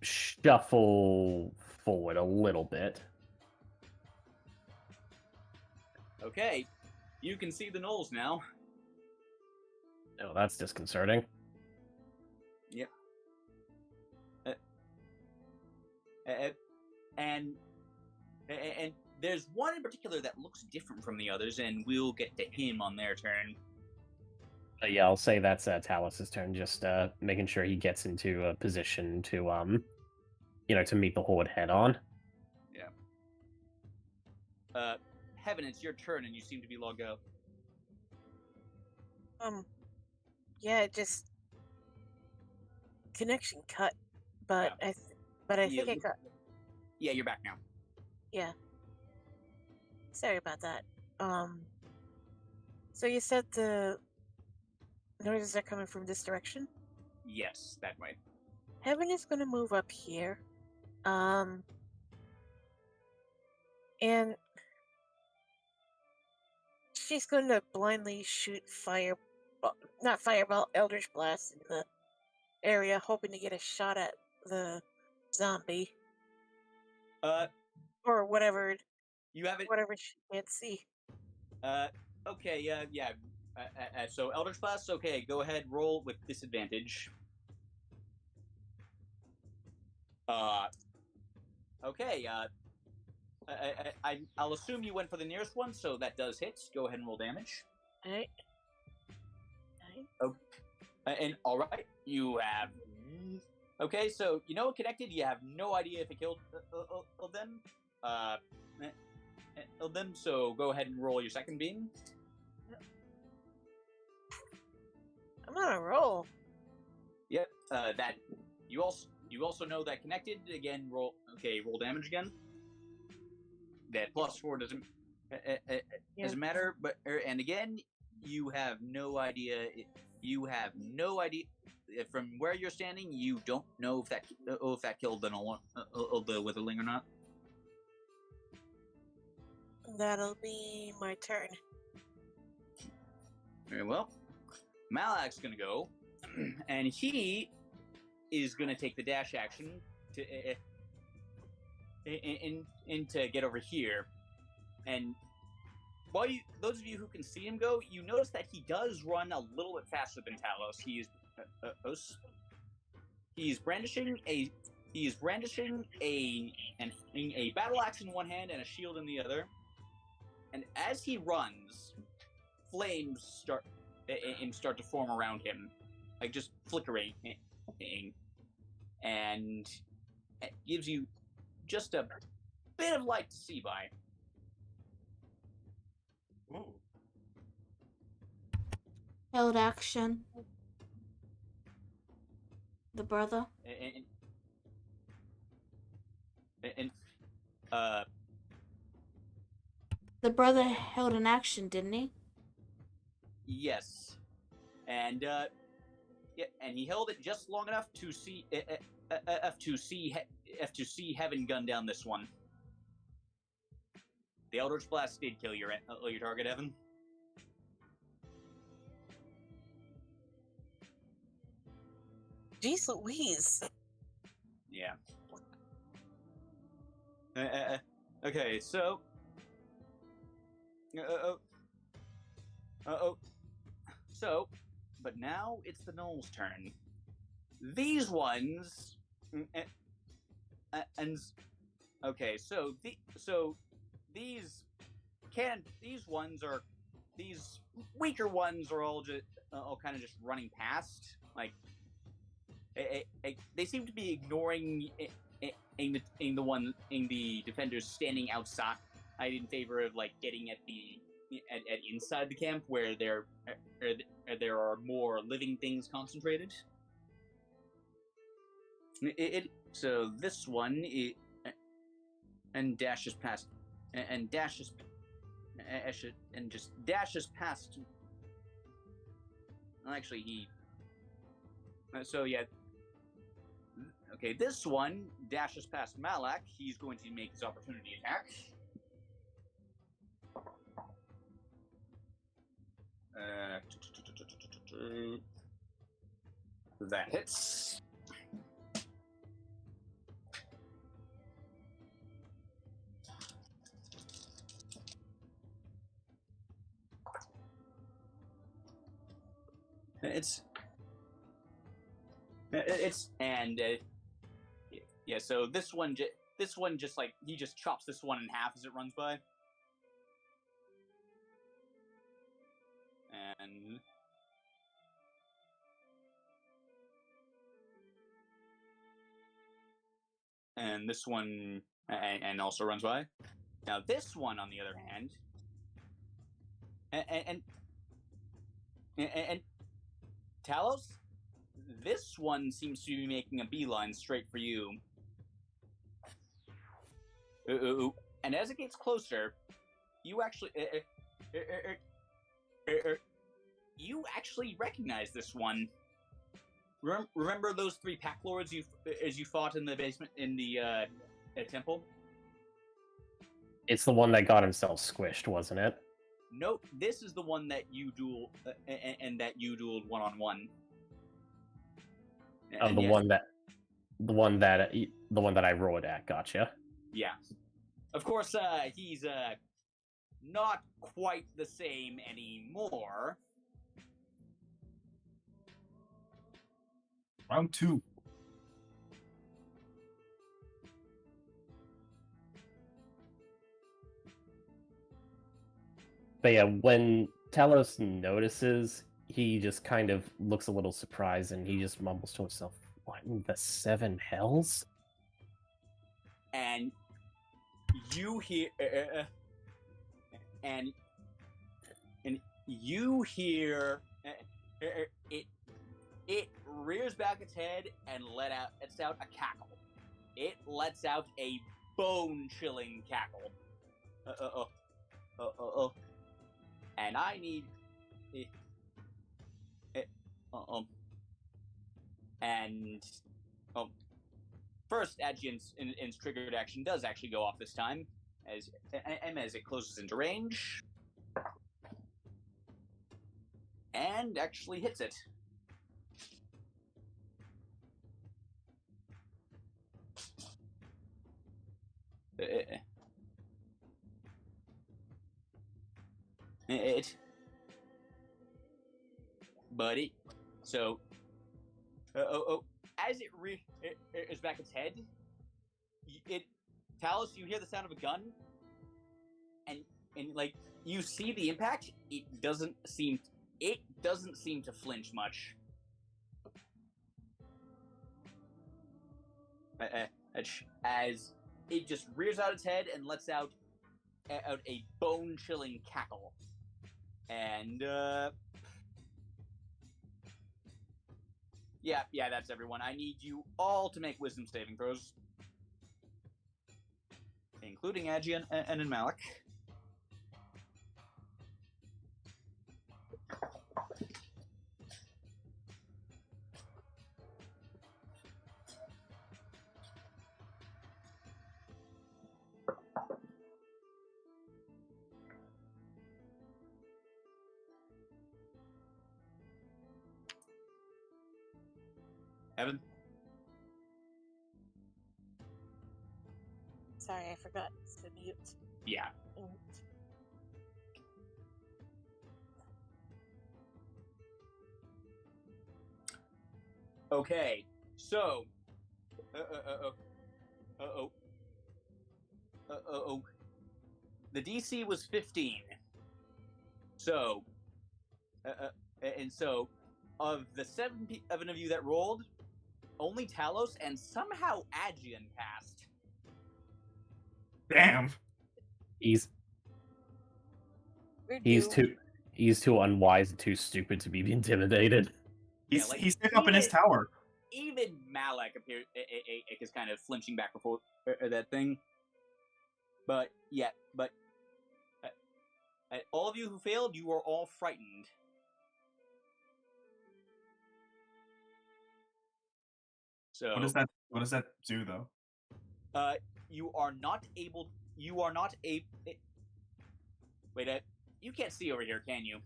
shuffle forward a little bit. Okay, you can see the gnolls now. Oh, that's disconcerting. Yep. And And there's one in particular that looks different from the others, and we'll get to him on their turn. Yeah, I'll say that's Talus's turn. Just making sure he gets into a position to to meet the horde head on. Yeah. Heaven, it's your turn, and you seem to be logged out. Yeah, just connection cut, but Yeah. I think I got. Yeah, you're back now. Yeah. Sorry about that. So you said the noises are coming from this direction? Yes, that way. Heaven is going to move up here. And she's going to blindly shoot not fireball, Eldritch Blast in the area, hoping to get a shot at the zombie. Or whatever. You have it. Whatever she can't see. Okay, yeah. So Eldritch Blast, okay, go ahead, roll with disadvantage. Okay, I'll assume you went for the nearest one, so that does hit. Go ahead and roll damage. Alright. Oh, and alright, you have... Okay, so you know it connected, you have no idea if it killed them. So go ahead and roll your second beam. I'm on a roll. Yep, that... You also know that connected. Again, roll damage again. That +4 doesn't matter, but and again, you have no idea. You have no idea from where you're standing. You don't know if that killed the Witherling or not. That'll be my turn. Very well. Malak's gonna go, and he is gonna take the dash action to to get over here. And while those of you who can see him go, you notice that he does run a little bit faster than Talos. He's brandishing a battle axe in one hand and a shield in the other. And as he runs, flames start to form around him, like just flickering, and it gives you just a bit of light to see by. Ooh. Held action. The brother. The brother held an action, didn't he? Yes, and and he held it just long enough to see Heaven gun down this one. The Eldritch Blast did kill your target, Evan. Jeez Louise. Yeah. Okay, so. So, but now it's the Gnoll's turn. These ones, and okay, so these weaker ones are all kind of just running past. Like they seem to be ignoring the defenders standing outside in favor of like getting at inside the camp where there are more living things concentrated. So this one dashes past and dashes past. Actually, he. So yeah. Okay, this one dashes past Malak. He's going to make his opportunity attack. That hits. It's and yeah. So this one this one just like he just chops this one in half as it runs by. And this one and also runs by. Now this one, on the other hand, and Talos, this one seems to be making a beeline straight for you. And as it gets closer, you actually recognize this one. Remember those 3 pack lords you fought in the basement in the temple? It's the one that got himself squished, wasn't it? Nope, this is the one that you duel and that you dueled one-on-one. Oh, the one that I roared at. Gotcha. Yeah. Of course, he's not quite the same anymore. Round 2. But yeah, when Talos notices, he just kind of looks a little surprised and he just mumbles to himself, "What in the 7 hells?" And you hear and you hear it rears back its head and lets out a cackle. It lets out a bone-chilling cackle. And I need first, Adjian's triggered action does actually go off this time, as it closes into range, and actually hits it. Buddy. So, as it rears back its head, Talos, you hear the sound of a gun, and like you see the impact. It doesn't seem to flinch much. As it just rears out its head and lets out a bone-chilling cackle, and yeah, that's everyone. I need you all to make wisdom saving throws, including Adjian and Malik. Evan? Sorry, I forgot to mute. Yeah. Okay, so the DC was 15. So and so of the 7 of you that rolled, only Talos and somehow Adjian passed. Damn. He's too unwise and too stupid to be intimidated. He's sitting up in his tower. Even Malak is kind of flinching back before that thing. But yeah, all of you who failed, you are all frightened. So What does that do though? you are not able. Wait, you can't see over here, can you?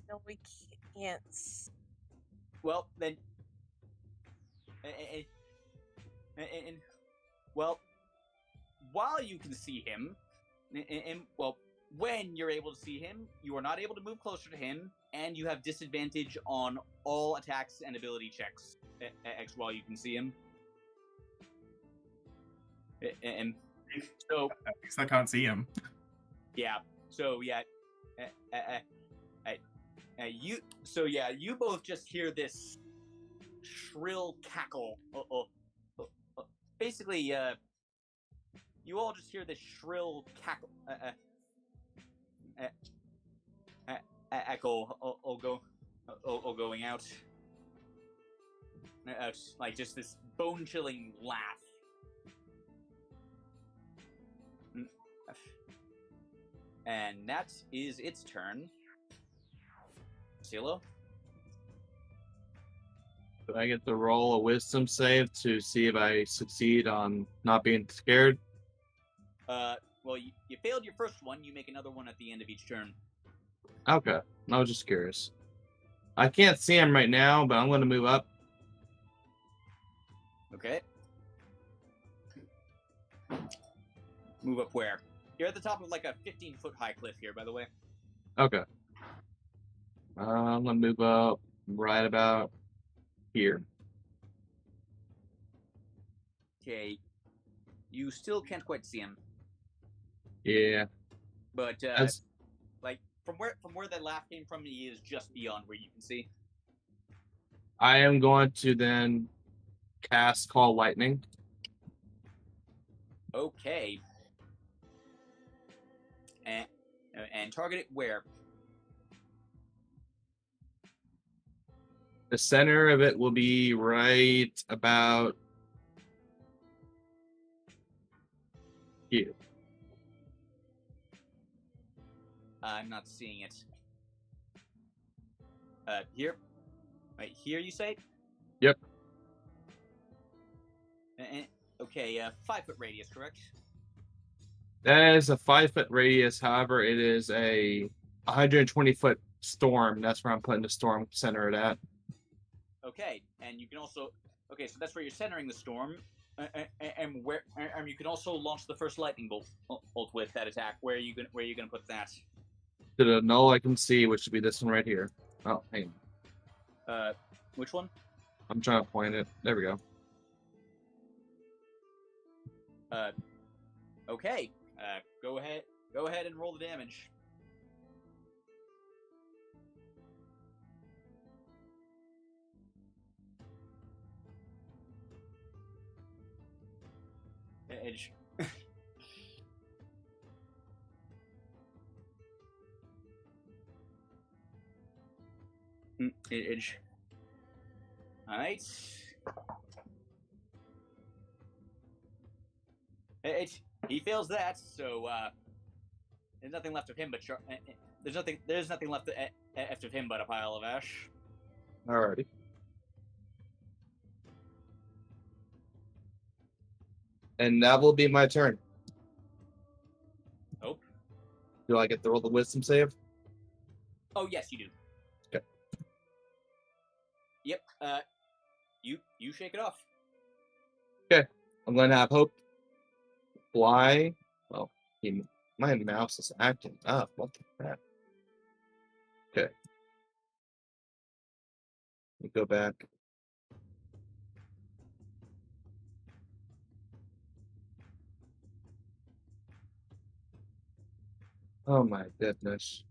No, we can't. Well, then, well, while you can see him, when you're able to see him, you are not able to move closer to him, and you have disadvantage on all attacks and ability checks while you can see him. And so At least I can't see him. yeah, so yeah, you both just hear this shrill cackle. Basically, you all just hear this shrill cackle echo going out. Like just this bone-chilling laugh. And that is its turn. CeeLo? Do I get to roll a wisdom save to see if I succeed on not being scared? Well, you failed your first one. You make another one at the end of each turn. Okay. I was just curious. I can't see him right now, but I'm going to move up. Okay. Move up where? You're at the top of like a 15-foot high cliff here, by the way. Okay. I'm going to move up right about here. Okay. You still can't quite see him, Yeah. but That's, like from where that laugh came from, he is just beyond where you can see. I am going to then cast Call Lightning. Okay. And target it where? The center of it will be right about here. I'm not seeing it. Here? Right here, you say? Yep. Okay, 5-foot radius, correct? That is a 5-foot radius. However, it is a 120-foot storm. That's where I'm putting the storm center it at. Okay, and you can also... Okay, so that's where you're centering the storm. And you can also launch the first lightning bolt with that attack. Where are you gonna put that? To the null I can see, which would be this one right here. Oh, hang on. Which one? I'm trying to point it. There we go. Okay. Go ahead and roll the damage. Edge. Edge. Alright. He fails that, so there's nothing left of him but there's nothing left of him but a pile of ash. Alrighty. And that will be my turn. Oh. Do I get to roll the wisdom save? Oh yes, you do. Okay. Yep. You shake it off. Okay. I'm gonna have Hope fly. Well, my mouse is acting up. What the crap? Okay. Let me go back. Oh my goodness.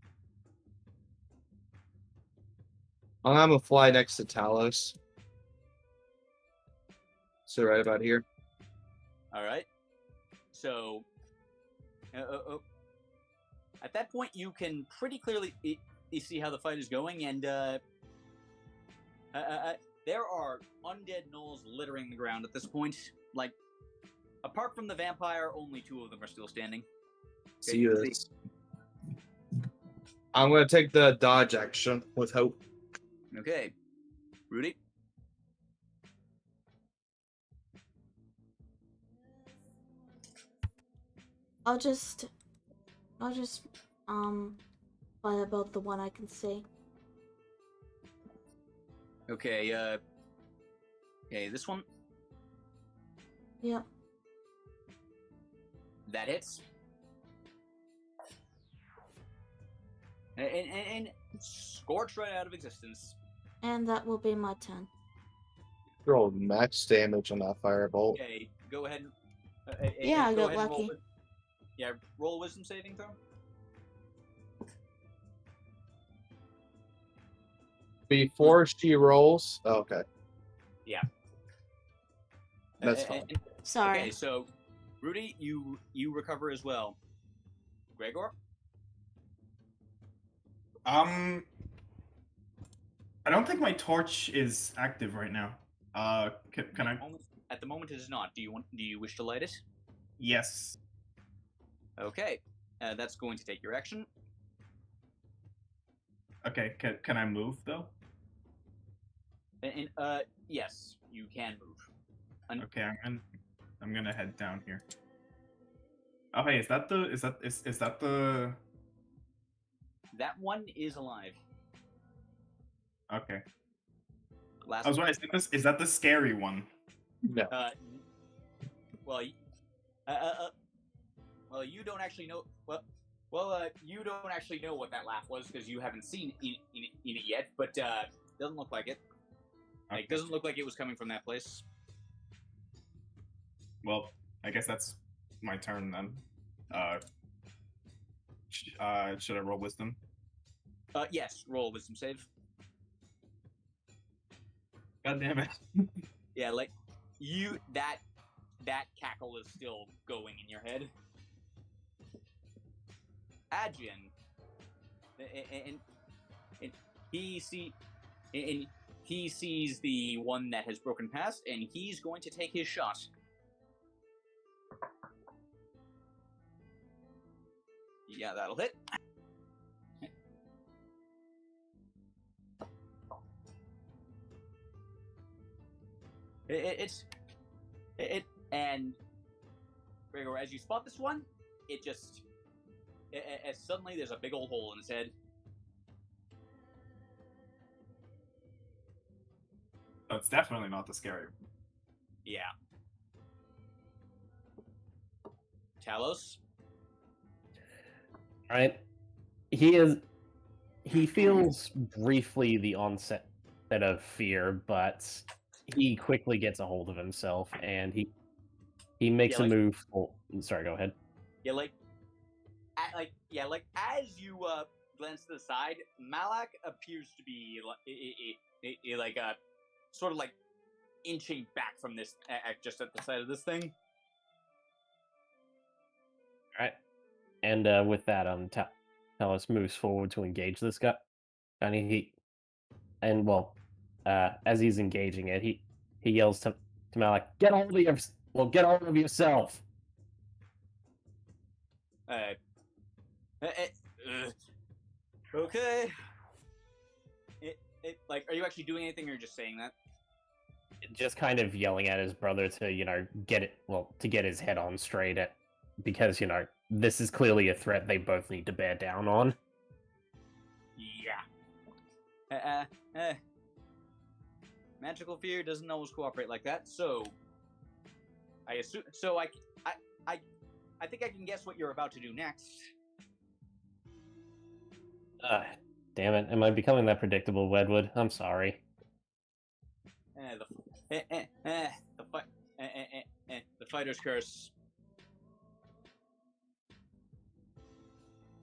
I'm gonna fly next to Talos. So right about here. All right. So, at that point, you can pretty clearly see how the fight is going, and there are undead gnolls littering the ground at this point. Like, apart from the vampire, only 2 of them are still standing. See this. I'm gonna take the dodge action with Hope. Okay, Rudy. I'll just fight about the one I can see. Okay, okay, this one. Yep. That hits. And scorch right out of existence. And that will be my turn. Roll max damage on that firebolt. Okay, go ahead Yeah, I go got ahead and roll. lucky. Yeah, roll a wisdom saving throw. Before she rolls. Oh, okay. Yeah. That's fine. Sorry. Okay, so Rudy, you recover as well. Gregor? I don't think my torch is active right now. Can I? At the moment, it is not. Do you wish to light it? Yes. Okay, that's going to take your action. Okay. Can I move though? And yes, you can move. Okay, I'm gonna head down here. Oh hey, is that the? That one is alive. Okay. Last I was wondering, is that the scary one? No. Well, well, you don't actually know. You don't actually know what that laugh was because you haven't seen it yet. But doesn't look like it. Okay. Like, doesn't look like it was coming from that place. Well, I guess that's my turn then. Should I roll wisdom? Yes. Roll a wisdom save. God damn it. Yeah, like that cackle is still going in your head. Adjin, and he sees the one that has broken past, and he's going to take his shot. Yeah, that'll hit. And Gregor, as you spot this one, as suddenly there's a big old hole in his head. So it's definitely not the scary one. Yeah. Talos. Right. He feels briefly the onset of fear, but he quickly gets a hold of himself and he makes a move. Sorry, go ahead. Yeah, as you glance to the side, Malak appears to be sort of like inching back from this, just at the side of this thing. All right, and with that, Talos moves forward to engage this guy, and as he's engaging it, he yells to Malak, "Get hold of yourself!" Okay. Are you actually doing anything, or just saying that? Just kind of yelling at his brother to get his head on straight, because this is clearly a threat they both need to bear down on. Yeah. Magical fear doesn't always cooperate like that, so I assume. So I think I can guess what you're about to do next. Damn it! Am I becoming that predictable, Wedwood? I'm sorry. The fighter's curse.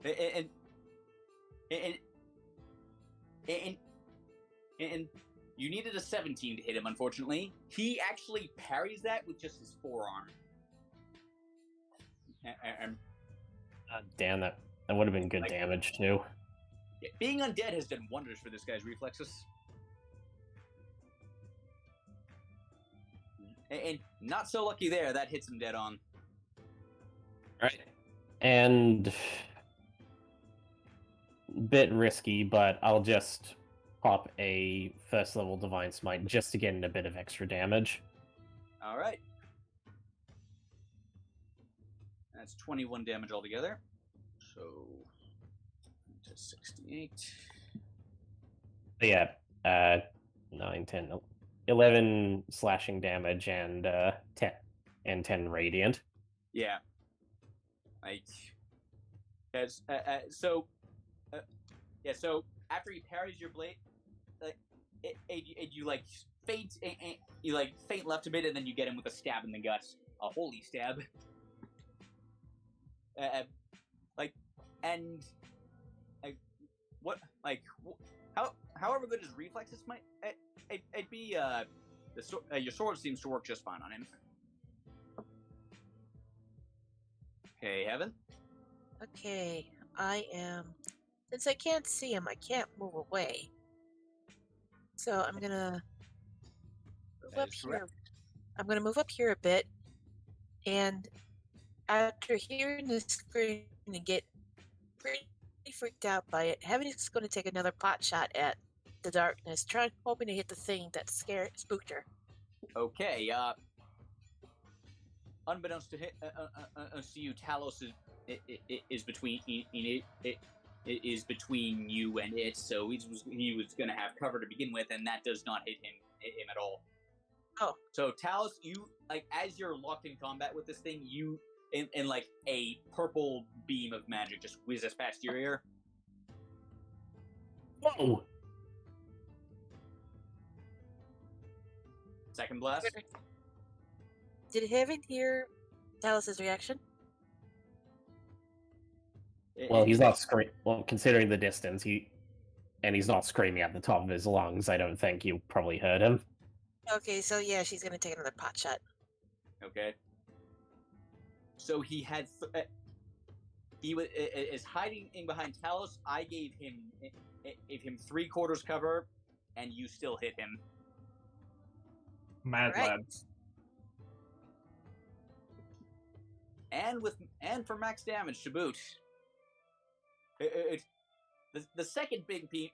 And you needed a 17 to hit him, unfortunately. He actually parries that with just his forearm. Damn, that would have been good damage, too. Yeah, being undead has done wonders for this guy's reflexes. And not so lucky there, that hits him dead on. Right. And bit risky, but I'll just pop a first level Divine Smite just to get in a bit of extra damage. Alright. That's 21 damage altogether. So, to 68. Yeah, 9, 10, 11 slashing damage and 10 radiant. Yeah. So after he parries your blade, you faint left a bit, and then you get him with a stab in the gut. a holy stab. Like, and like, what, like, however good his reflexes might, it'd be, your sword seems to work just fine on him. Okay, Heaven. Okay, I am. Since I can't see him, I can't move away. So I'm gonna move That up is here. correct. I'm gonna move up here a bit, and after hearing the scream and get pretty freaked out by it, Heaven is going to take another pot shot at the darkness, hoping to hit the thing that spooked her. Okay, unbeknownst to you, Talos is between is between you and it, so he was going to have cover to begin with, and that does not hit him at all. Oh. So Talos, you, like, as you're locked in combat with this thing, you in like a purple beam of magic just whizzes past your ear. Whoa! Second blast. Did Heaven hear Talos' reaction? Well, he's not screaming. Well, considering the distance, he's not screaming at the top of his lungs. I don't think you probably heard him. Okay, so yeah, she's gonna take another pot shot. Okay. So he had he is hiding in behind Talos. I gave him 3/4 cover, and you still hit him. Mad Right. lads. And for max damage to boot. The second big beam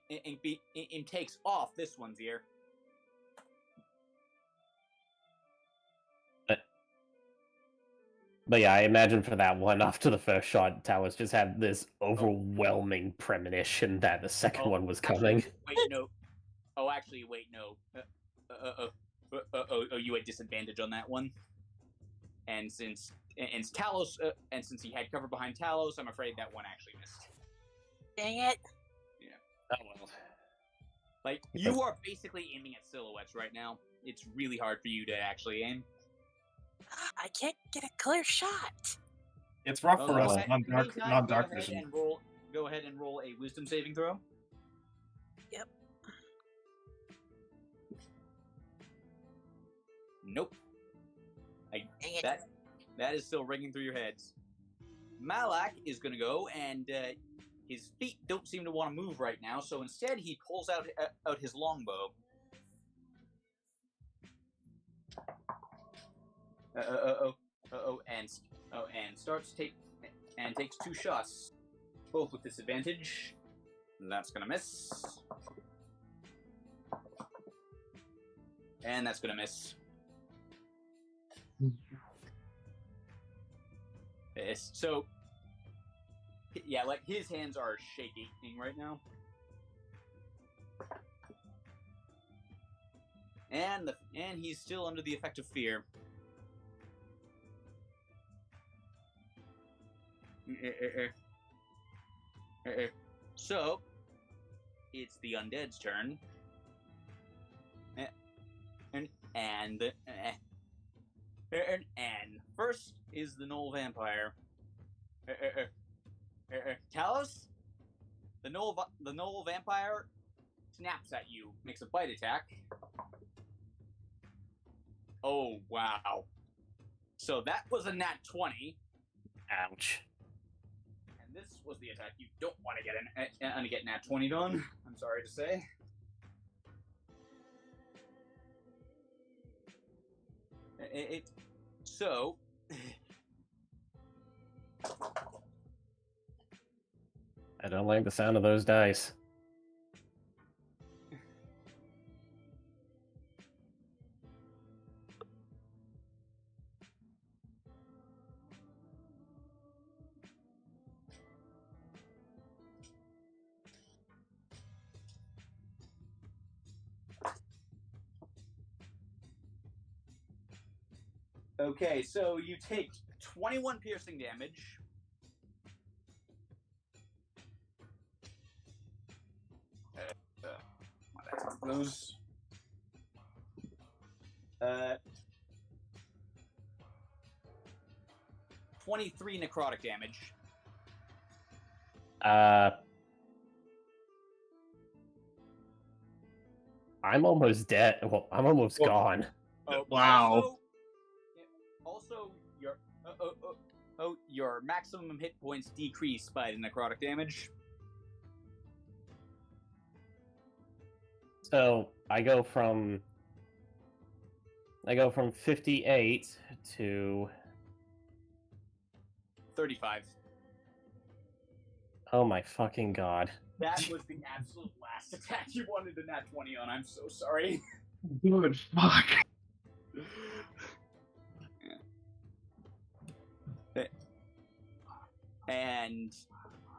takes off this one's ear. But yeah, I imagine for that one, after the first shot, Talos just had this overwhelming premonition that the second one was coming. Wait, no. Oh, actually, wait, no. You had disadvantage on that one. And since Talos, and since he had cover behind Talos, I'm afraid that one actually missed. Dang it! Oh well. Like, you are basically aiming at silhouettes right now. It's really hard for you to actually aim. I can't get a clear shot. It's rough for us Meantime, non-dark vision. Go ahead and roll a wisdom saving throw. Yep. Nope. Dang it. That is still ringing through your heads. Malak is going to go, and his feet don't seem to want to move right now, so instead he pulls out his longbow. And takes 2 shots, both with disadvantage. And that's gonna miss. And that's gonna miss. Yes, so yeah, like his hands are shaking right now. And he's still under the effect of fear. So, it's the undead's turn. And first is the Knoll Vampire. Talos? The Knoll Vampire snaps at you, makes a bite attack. Oh, wow. So that was a nat 20. Ouch. And this was the attack you don't want to get nat 20 on, I'm sorry to say. So... I don't like the sound of those dice. Okay, so you take 21 piercing damage. Those. 23 necrotic damage. I'm almost dead. Well, I'm almost Well, gone. Wow. Also, your maximum hit points decrease by the necrotic damage. So I go from 58 to 35. oh my fucking god. That was the absolute last attack you wanted to nat 20 on. I'm so sorry. Good fuck. And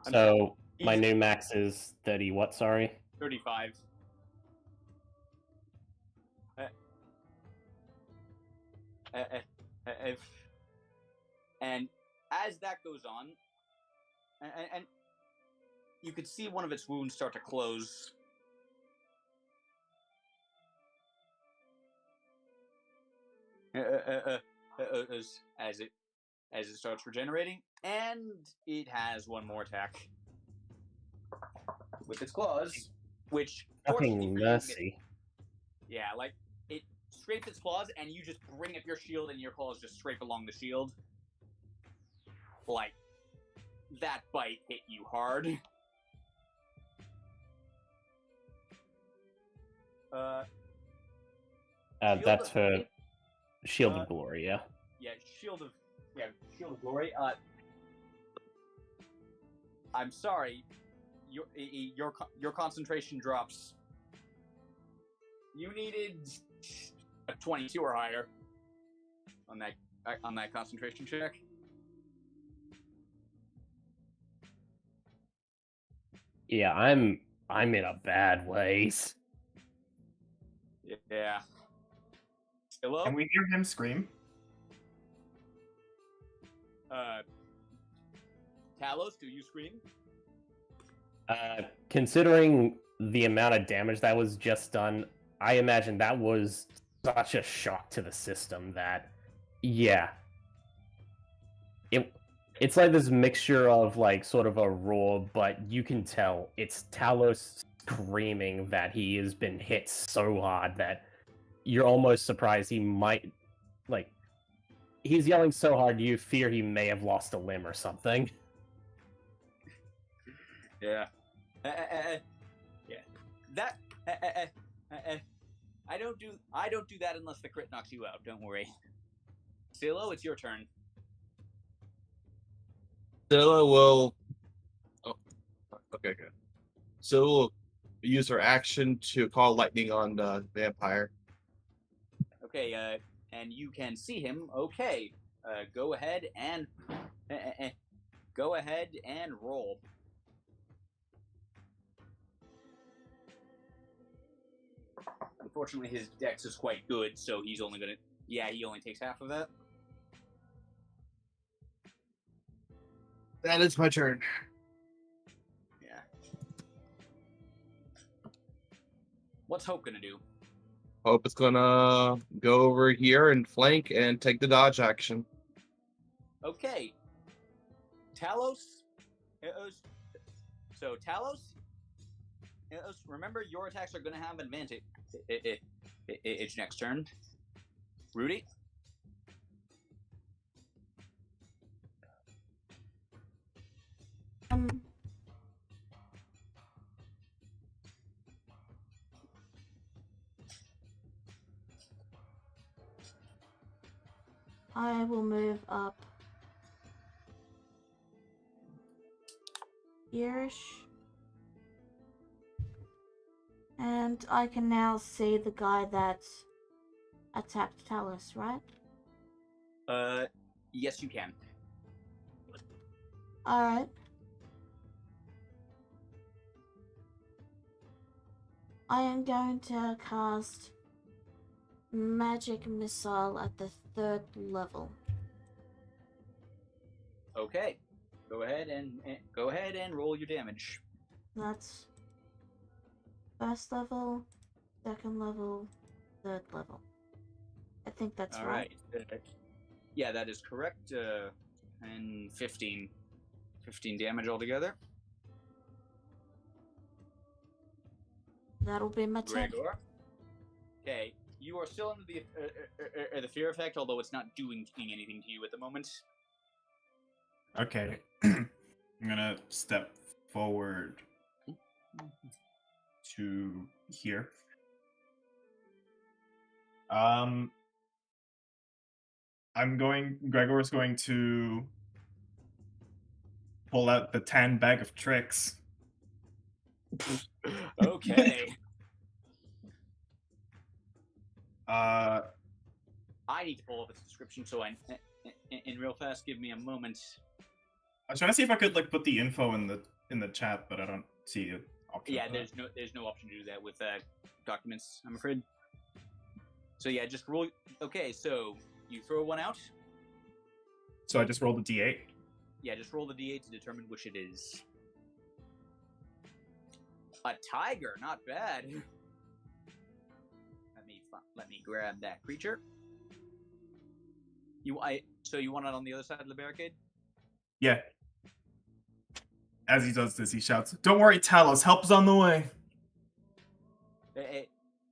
So my new max is 30. What? Sorry. 35. And as that goes on, and you could see one of its wounds start to close. As it starts regenerating, and it has one more attack with its claws, which fortunately Fucking for you, mercy. yeah, like it scrapes its claws, and you just bring up your shield, and your claws just scrape along the shield. Like that bite hit you hard. That's for Shield of Glory, yeah. Yeah, Shield of Glory. I'm sorry, your concentration drops. You needed a 22 or higher on that concentration check. Yeah, I'm in a bad place. Yeah. Hello? Can we hear him scream? Talos, do you scream? Considering the amount of damage that was just done, I imagine that was such a shock to the system that, yeah. It's like this mixture of like sort of a roar, but you can tell it's Talos screaming that he has been hit so hard that you're almost surprised he might, like, he's yelling so hard you fear he may have lost a limb or something. Yeah. Yeah. That. I don't do that unless the crit knocks you out. Don't worry. Silo, it's your turn. Zilla will. Oh, okay, good. Zilla will use her action to call lightning on the vampire. Okay, and you can see him. Okay, go ahead and roll. Unfortunately, his dex is quite good, so he's only gonna. Yeah, he only takes half of that. That is my turn. Yeah. What's Hope gonna do? Hope is gonna go over here and flank and take the dodge action. Okay. Talos. So Talos. Remember, your attacks are gonna have advantage. It's next turn. Rudy. I will move up here-ish. And I can now see the guy that attacked Talos, right? Yes, you can. Alright. I am going to cast Magic Missile at the 3rd level. Okay. Go ahead and roll your damage. That's 1st level, 2nd level, 3rd level. I think that's All right. right. Yeah, that is correct. and 15. 15 damage altogether. That'll be my turn. Gregor. Okay, you are still under the fear effect, although it's not doing anything to you at the moment. Okay. I'm gonna step forward to here. Gregor's going to pull out the tan bag of tricks. Okay. Uh, I need to pull up its description, so in real fast, give me a moment. I was trying to see if I could like put the info in the chat, but I don't see an option. Yeah, for that. there's no option to do that with documents, I'm afraid. So yeah, just roll. Okay, so you throw one out. So I just rolled a d8. Yeah, just roll the d8 to determine which it is. A tiger, not bad. Let me grab that creature. So you want it on the other side of the barricade? Yeah. As he does this, he shouts, "Don't worry, Talos, help's on the way." Hey,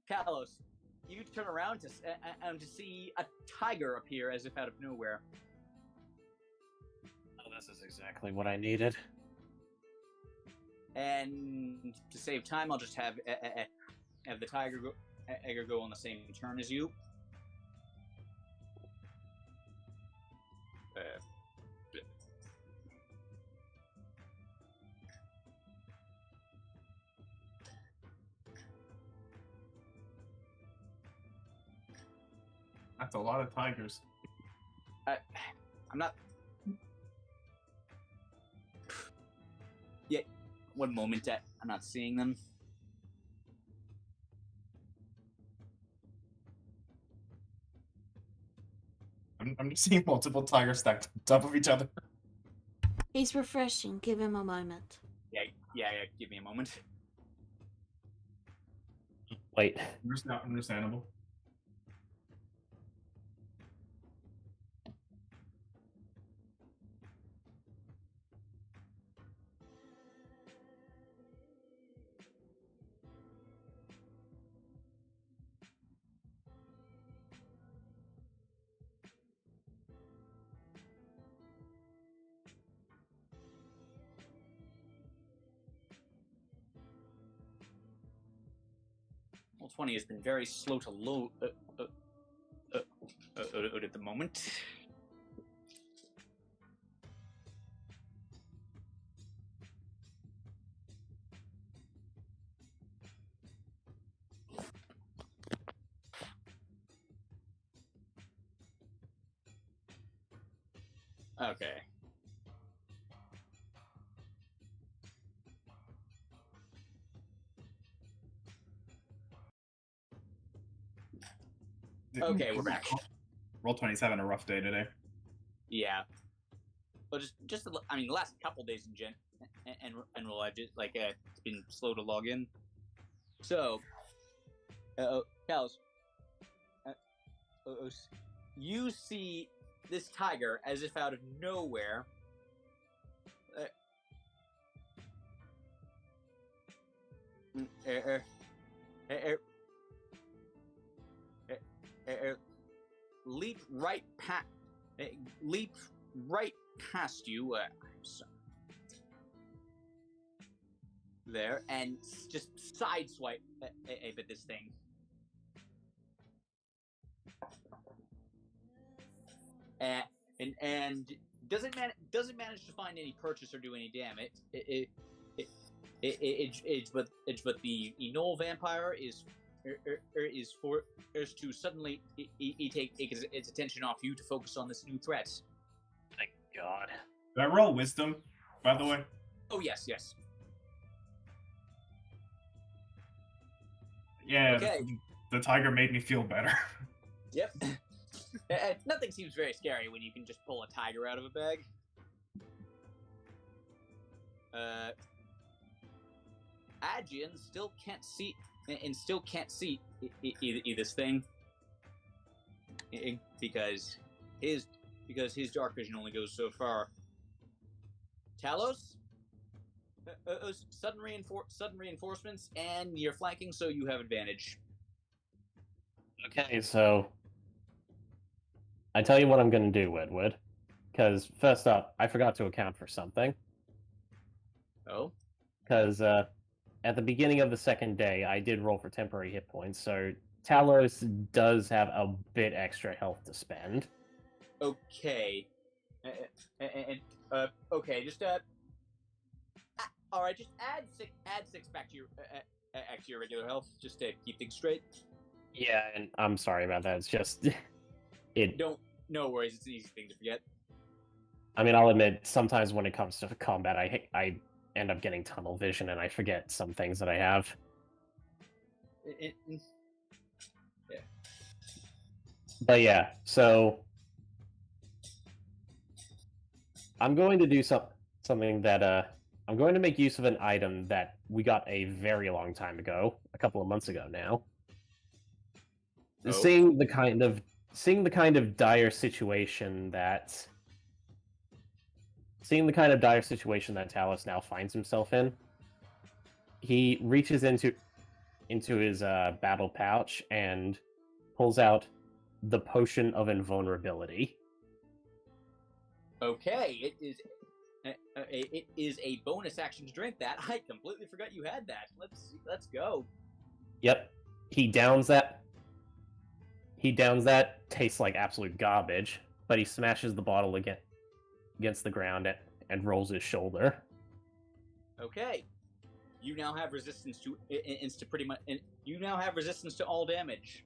Kalos, you turn around to see a tiger appear as if out of nowhere. Oh, this is exactly what I needed. And to save time, I'll just have the tiger go on the same turn as you. That's a lot of tigers. I'm not. Yeah, one moment. I'm not seeing them. I'm just seeing multiple tigers stacked on top of each other. He's refreshing. Give him a moment. Yeah. Give me a moment. Wait. Understandable. Well, 20 has been very slow to load at the moment. Okay. Okay, we're back. Roll 27, a rough day today. Yeah. But the last couple days in Gen and real life, it's been slow to log in. So, Kels, you see this tiger as if out of nowhere. Leap right past you. There and just sideswipe at this thing. And doesn't manage to find any purchase or do any damage. But the Enol vampire is forced to suddenly take its attention off you to focus on this new threat. Thank God. Did I roll wisdom, by the way? Oh yes. Yeah, Okay. the tiger made me feel better. Yep. Nothing seems very scary when you can just pull a tiger out of a bag. Adjian still can't see this thing because his because his dark vision only goes so far. Talos, sudden reinforcements, and you're flanking, so you have advantage. Okay, so I tell you what I'm going to do, Wedwood. Because first up, I forgot to account for something. Oh? Because at the beginning of the second day, I did roll for temporary hit points, so Talos does have a bit extra health to spend. Okay. Okay, just all right, just add six back to your regular health, just to keep things straight. Yeah, and I'm sorry about that. It's just No worries. It's an easy thing to forget. I mean, I'll admit, sometimes when it comes to combat, I end up getting tunnel vision and I forget some things that I have. Yeah. But yeah, so I'm going to do something that I'm going to make use of an item that we got a very long time ago, a couple of months ago now. Oh. Seeing the kind of dire situation that Talos now finds himself in, he reaches into his battle pouch and pulls out the potion of invulnerability. Okay, it is a bonus action to drink that. I completely forgot you had that. Let's go. Yep, he downs that. Tastes like absolute garbage, but he smashes the bottle against the ground and rolls his shoulder. Okay, you now have resistance to pretty much. You now have resistance to all damage.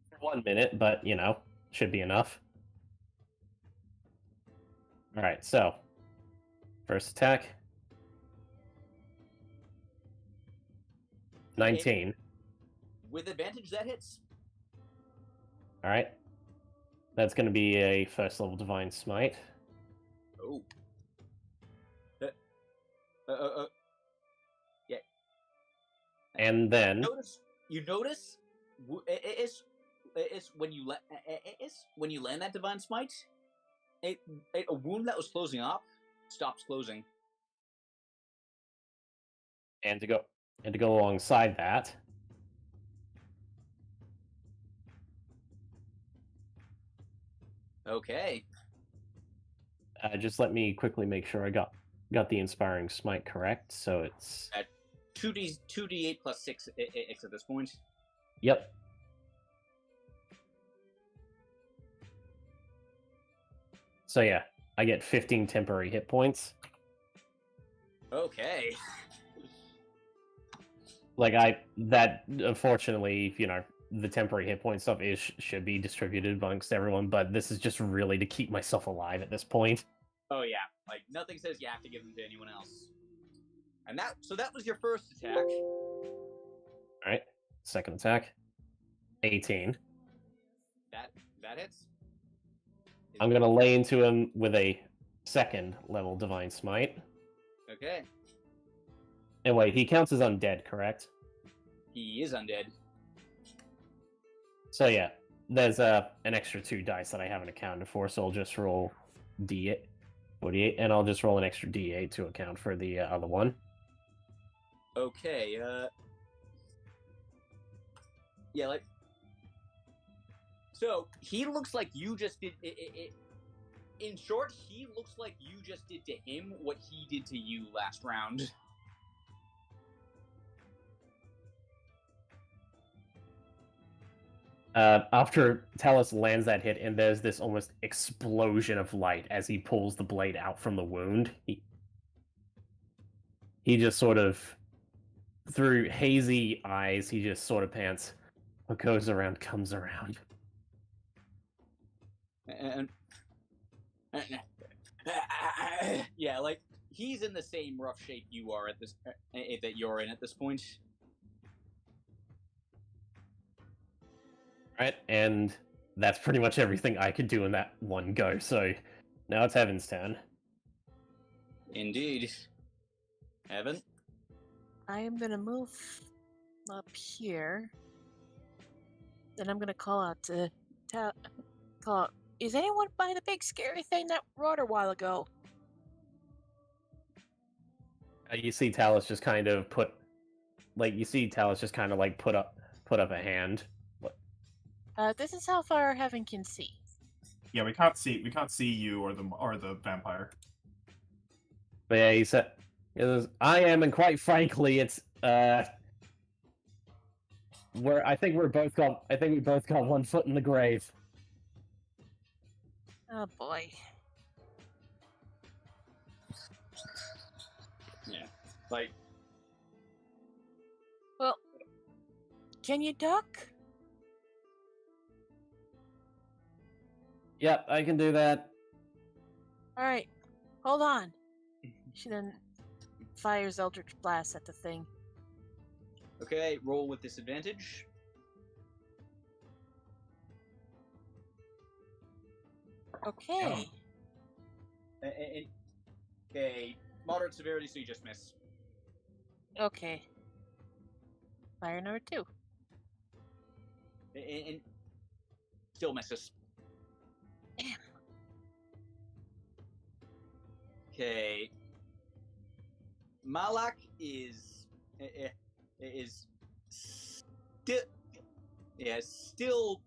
For 1 minute, but should be enough. All right, so first attack, 19. With advantage, that hits. All right, that's going to be a first level divine smite. Oh. Yeah. And then You notice it's when you land that divine smite, a wound that was closing up stops closing. And to go alongside that, Okay. just let me quickly make sure I got the inspiring smite correct. So it's 2d8 plus 6 at this point. Yep. So yeah, I get 15 temporary hit points. Okay. Unfortunately, the temporary hit point stuff should be distributed amongst everyone, but this is just really to keep myself alive at this point. Oh yeah, like nothing says you have to give them to anyone else. And that was your first attack. All right, second attack, 18. That hits. I'm gonna lay into him with a second level divine smite. Okay. And wait, he counts as undead, correct? He is undead. So yeah, there's an extra 2 dice that I haven't accounted for, so I'll just roll D8, 48, and I'll just roll an extra D8 to account for the other one. Okay. Yeah, like. So he looks like you just did. In short, he looks like you just did to him what he did to you last round. After Talos lands that hit, and there's this almost explosion of light as he pulls the blade out from the wound. He just sort of, through hazy eyes, he just sort of pants. What goes around comes around. And yeah, like he's in the same rough shape you are at this that you're in at this point. Right, and that's pretty much everything I could do in that one go. So now it's Heaven's turn. Indeed, Evan. I am gonna move up here. Then I'm gonna call out is anyone by the big scary thing that roared a while ago? You see Talus just kind of put up a hand. This is how far Heaven can see. Yeah, we can't see you or the vampire. But yeah, he said, "I am, and quite frankly, it's I think we both got one foot in the grave." Oh boy. Yeah. Like, Well, can you duck? Yep, I can do that. All right, hold on. She then fires Eldritch Blast at the thing. okay, roll with disadvantage. Okay. Okay, moderate severity, so you just miss. Okay. Fire number 2. And still misses. Damn. Okay. Malak is still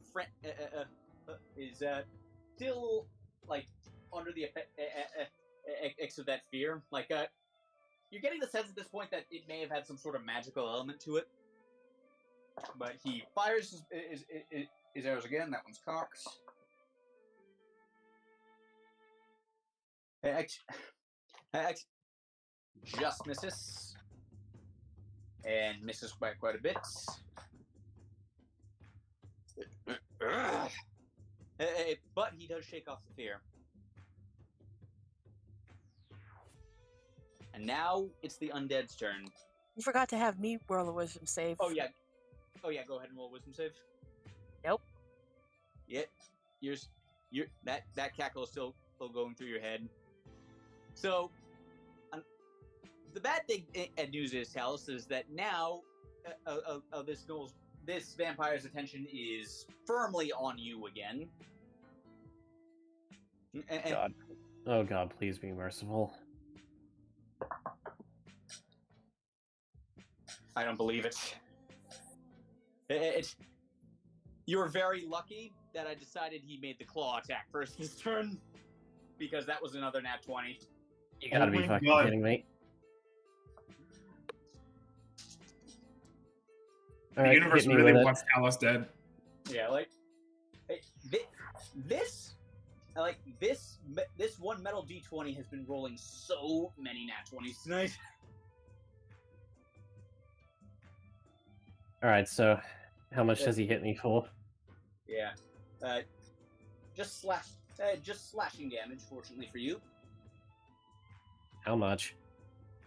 still like under the effects of that fear. Like you're getting the sense at this point that it may have had some sort of magical element to it. But he fires his arrows again. That one's cocked. Just misses. And misses by quite a bit. But he does shake off the fear. And now it's the undead's turn. You forgot to have me roll a wisdom save. Oh yeah, go ahead and roll a wisdom save. Nope. Yep. That cackle is still going through your head. So, the bad thing and news is, Talus, is that now this vampire's attention is firmly on you again. God. Oh God, please be merciful. I don't believe it. You were very lucky that I decided he made the claw attack first this turn, because that was another nat 20. You gotta be fucking kidding me. The universe really wants Talus dead. Yeah, like this one metal D20 has been rolling so many nat 20s tonight. Alright, so how much does he hit me for? Yeah. Just slashing damage, fortunately for you. How much?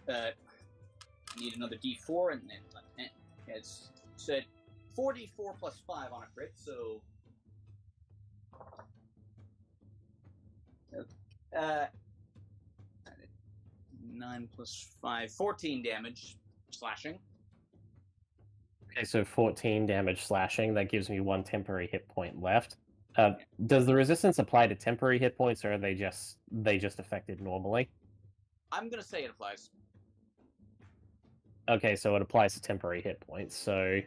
Need another D4, and then it's said 4D4 plus 5 on a crit, so 9 plus 5, 14 damage slashing. Okay, so 14 damage slashing. That gives me 1 temporary hit point left. Does the resistance apply to temporary hit points, or are they just affected normally? I'm gonna say it applies. Okay, so it applies to temporary hit points. So,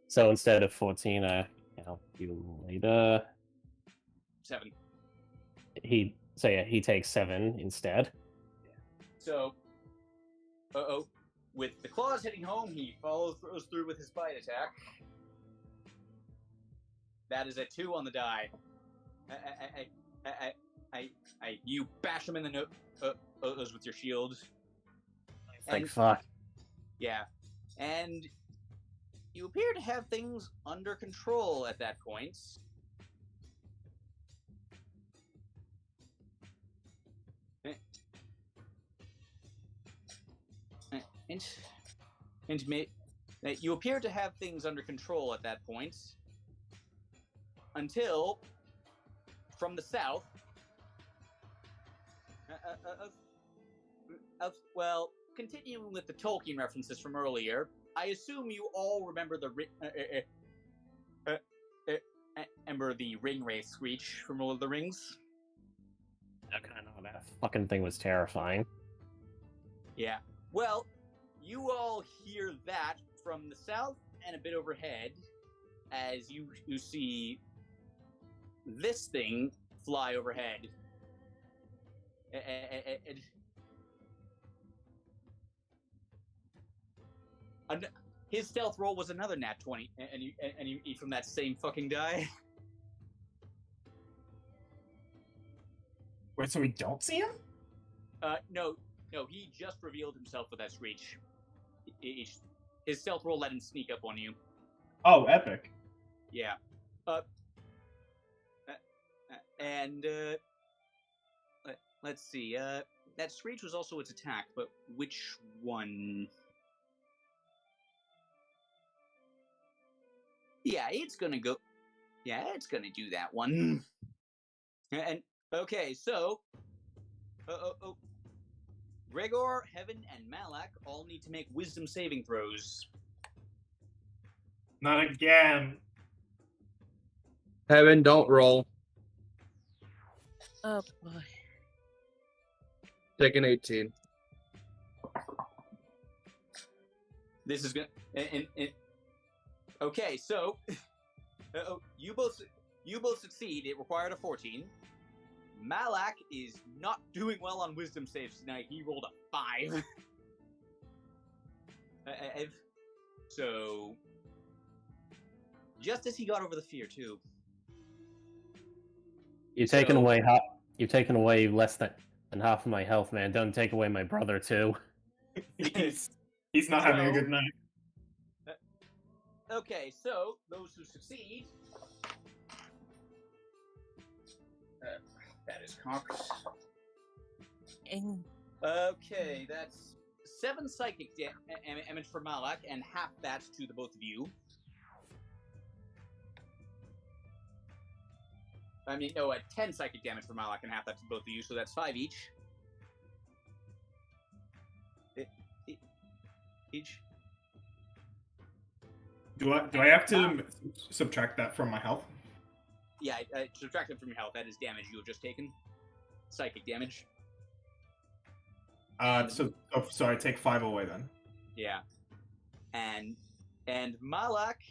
so instead of 14, calculator. 7. He takes 7 instead. So, with the claws hitting home, he goes through with his bite attack. That is a 2 on the die. You bash him in the nose with your shield. Like fuck. Yeah, and you appear to have things under control at that point. You appear to have things under control at that point, until, from the south, well, continuing with the Tolkien references from earlier, I assume you all remember remember the ring wraith screech from Lord of the Rings? Okay, no, that fucking thing was terrifying. Yeah. Well, you all hear that from the south and a bit overhead as you see this thing fly overhead. And his stealth roll was another nat 20, and you eat from that same fucking die. Wait, so we don't see him? No, he just revealed himself with that screech. His stealth roll let him sneak up on you. Oh, epic. Yeah. Let's see. That screech was also its attack, but which one? Yeah, it's gonna go. Yeah, it's gonna do that one. And okay, so, Gregor, Heaven, and Malak all need to make wisdom saving throws. Not again. Heaven, don't roll. Oh boy. Take an 18. This is gonna. Okay, so you both succeed. It required a 14. Malak is not doing well on wisdom saves tonight. He rolled a 5. So just as he got over the fear too. You've taken away less than half of my health, man. Don't take away my brother too. He's not having a good night. Okay, so those who succeed. That is cocked. Okay, that's 7 psychic damage for Malak, and half that to the both of you. I mean, no, 10 psychic damage for Malak, and half that to both of you, so that's 5 each. Each. Do I have to subtract that from my health? Yeah, subtract it from your health. That is damage you have just taken. Psychic damage. So I take 5 away then. Yeah. And Malak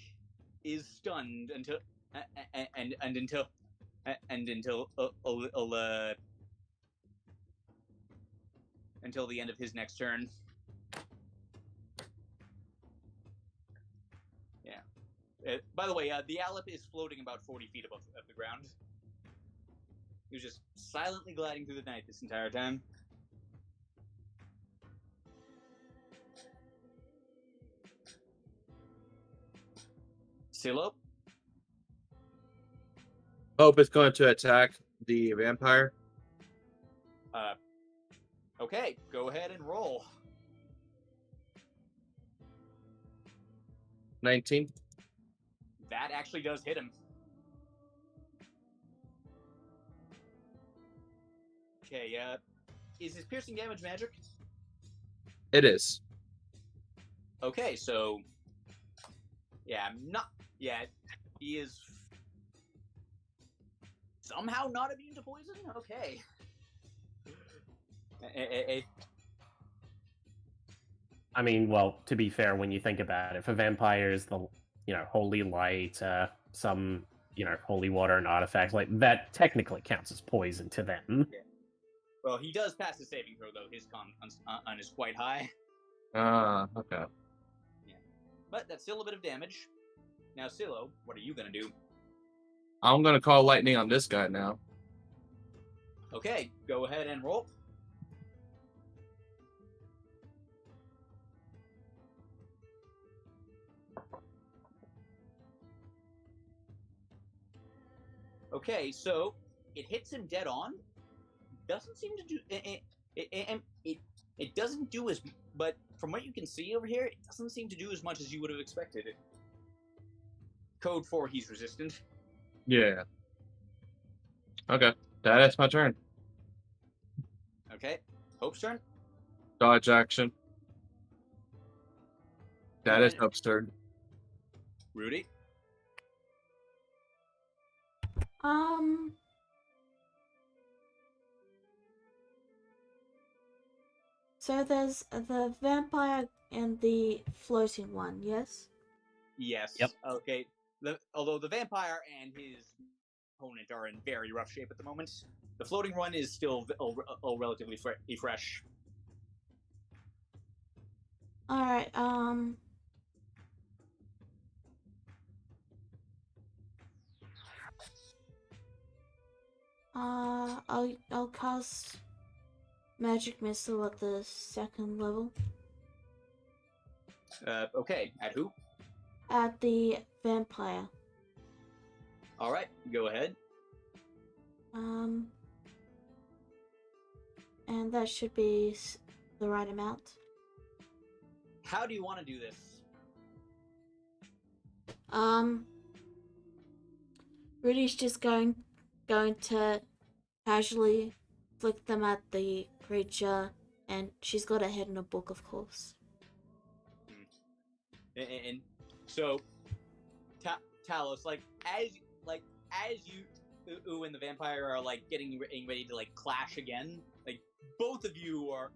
is stunned until until the end of his next turn. Yeah. By the way, the Aleph is floating about 40 feet above the ground. He was just silently gliding through the night this entire time. Silo? Hope is going to attack the vampire. Okay, go ahead and roll. 19. That actually does hit him. Okay, is his piercing damage magic? It is. Okay, so he is somehow not immune to poison? Okay. I mean, well, to be fair, when you think about it, for vampires, the holy light, some holy water and artifacts like that technically counts as poison to them. Yeah. Well, he does pass the saving throw though. His con is quite high. Okay. Yeah, but that's still a bit of damage. Now, Silo, what are you gonna do? I'm gonna call lightning on this guy now. Okay, go ahead and roll. Okay, so it hits him dead on. Doesn't seem to do it doesn't do as, but from what you can see over here, it doesn't seem to do as much as you would have expected. Code 4, he's resistant. Yeah. Okay, that is my turn. Okay, Hope's turn. Dodge action. That is Hope's turn. Rudy. So there's the vampire and the floating one, yes? Yes. Yep. Okay. Although the vampire and his opponent are in very rough shape at the moment, the floating one is still relatively fresh. Alright, I'll cast magic missile at the 2nd level. Okay. At who? At the vampire. All right. Go ahead. And that should be the right amount. How do you want to do this? Rudy's just going to casually flick them at the creature, and she's got her head in a book, of course. And so, Talos, as you and the vampire are getting ready to clash again, both of you are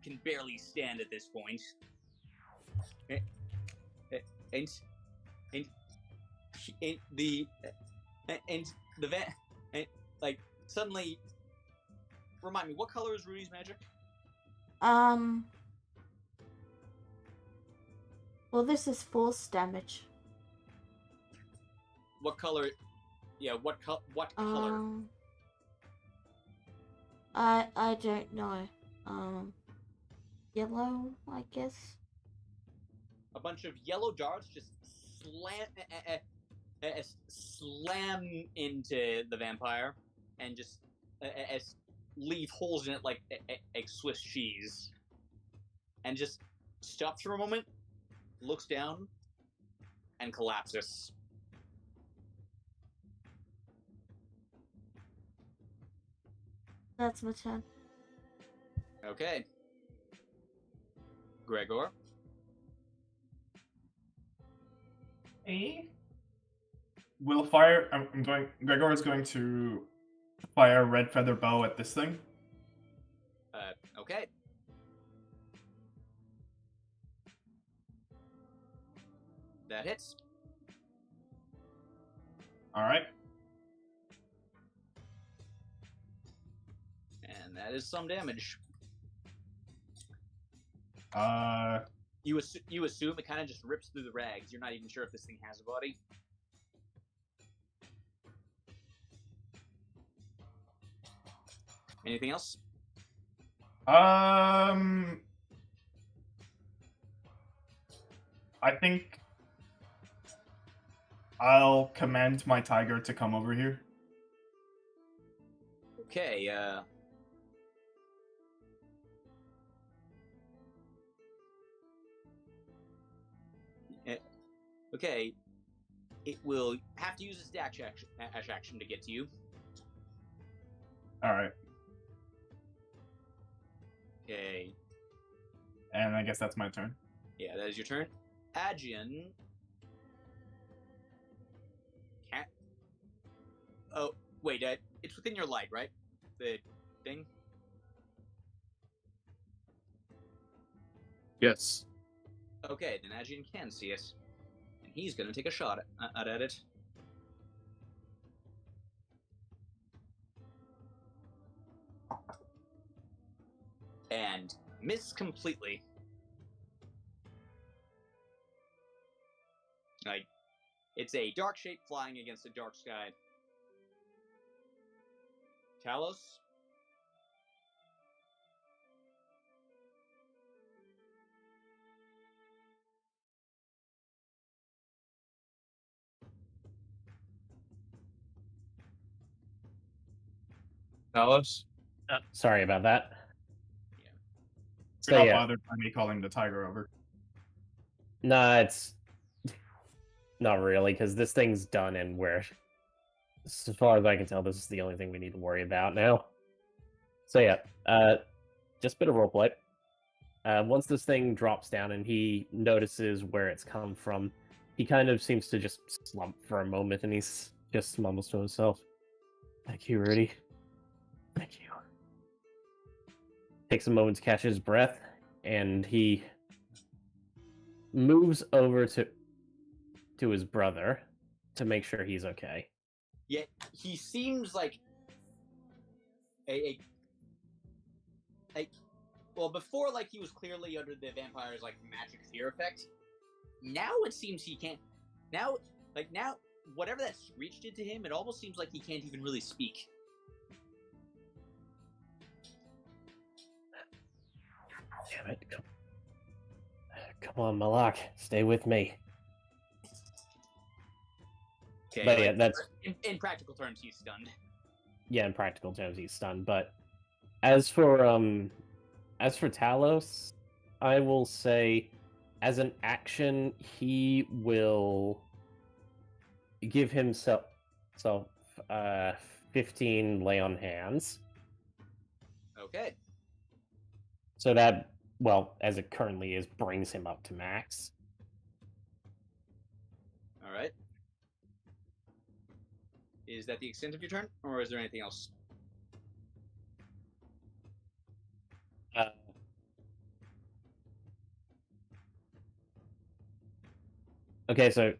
can barely stand at this point, and the suddenly, remind me, what color is Rudy's magic? Well, this is force damage. What color? Yeah, what color? I don't know. Yellow, I guess. A bunch of yellow darts just slam into the vampire and just leave holes in it like Swiss cheese, and just stops for a moment, looks down, and collapses. That's my turn. Okay. Gregor. Hey. We'll fire. I'm going. Gregor is going to fire a red feather bow at this thing. Okay. That hits. All right. And that is some damage. You assume it kind of just rips through the rags. You're not even sure if this thing has a body. Anything else? I think I'll command my tiger to come over here. Okay, okay. It will have to use its dash action to get to you. All right. Okay. And I guess that's my turn. Yeah, that is your turn. Aegean. Can't. Oh, wait. It's within your light, right? The thing. Yes. Okay, then Aegean can see it, and he's gonna take a shot at it. And miss completely. It's a dark shape flying against a dark sky. Talos? Talos? Sorry about that. Yeah. You're So not yeah, bothered by me calling the tiger over. nah, it's not really, because this thing's done, and we're, as far as I can tell, this is the only thing we need to worry about now. So yeah, just a bit of roleplay. Once this thing drops down and he notices where it's come from, he kind of seems to just slump for a moment, and he's just mumbles to himself. Thank you, Rudy. Thank you. Takes a moment to catch his breath, and he moves over to his brother to make sure he's okay. Yet he seems like well, before, like, he was clearly under the vampire's, like, magic fear effect. Now it seems he can't. Now, whatever that screech did to him, it almost seems like he can't even really speak. Damn it. Come on, Malak. Stay with me. Okay, But yeah, that's... In practical terms, he's stunned. Yeah, in practical terms, he's stunned. But as for Talos, I will say, as an action, he will give himself 15 lay on hands. Okay. So that, well, as it currently is, brings him up to max. All right. Is that the extent of your turn, or is there anything else? Okay, so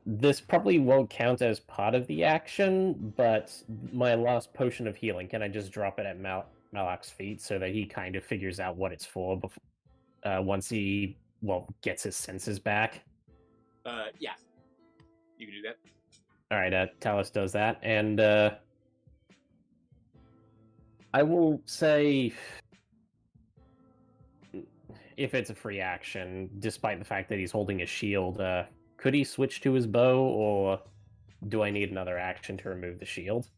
this probably won't count as part of the action, but my last potion of healing, can I just drop it at Malak's feet so that he kind of figures out what it's for before, once he, well, gets his senses back? Yeah. You can do that. Alright, Talos does that, and I will say, if it's a free action, despite the fact that he's holding his shield, could he switch to his bow, or do I need another action to remove the shield?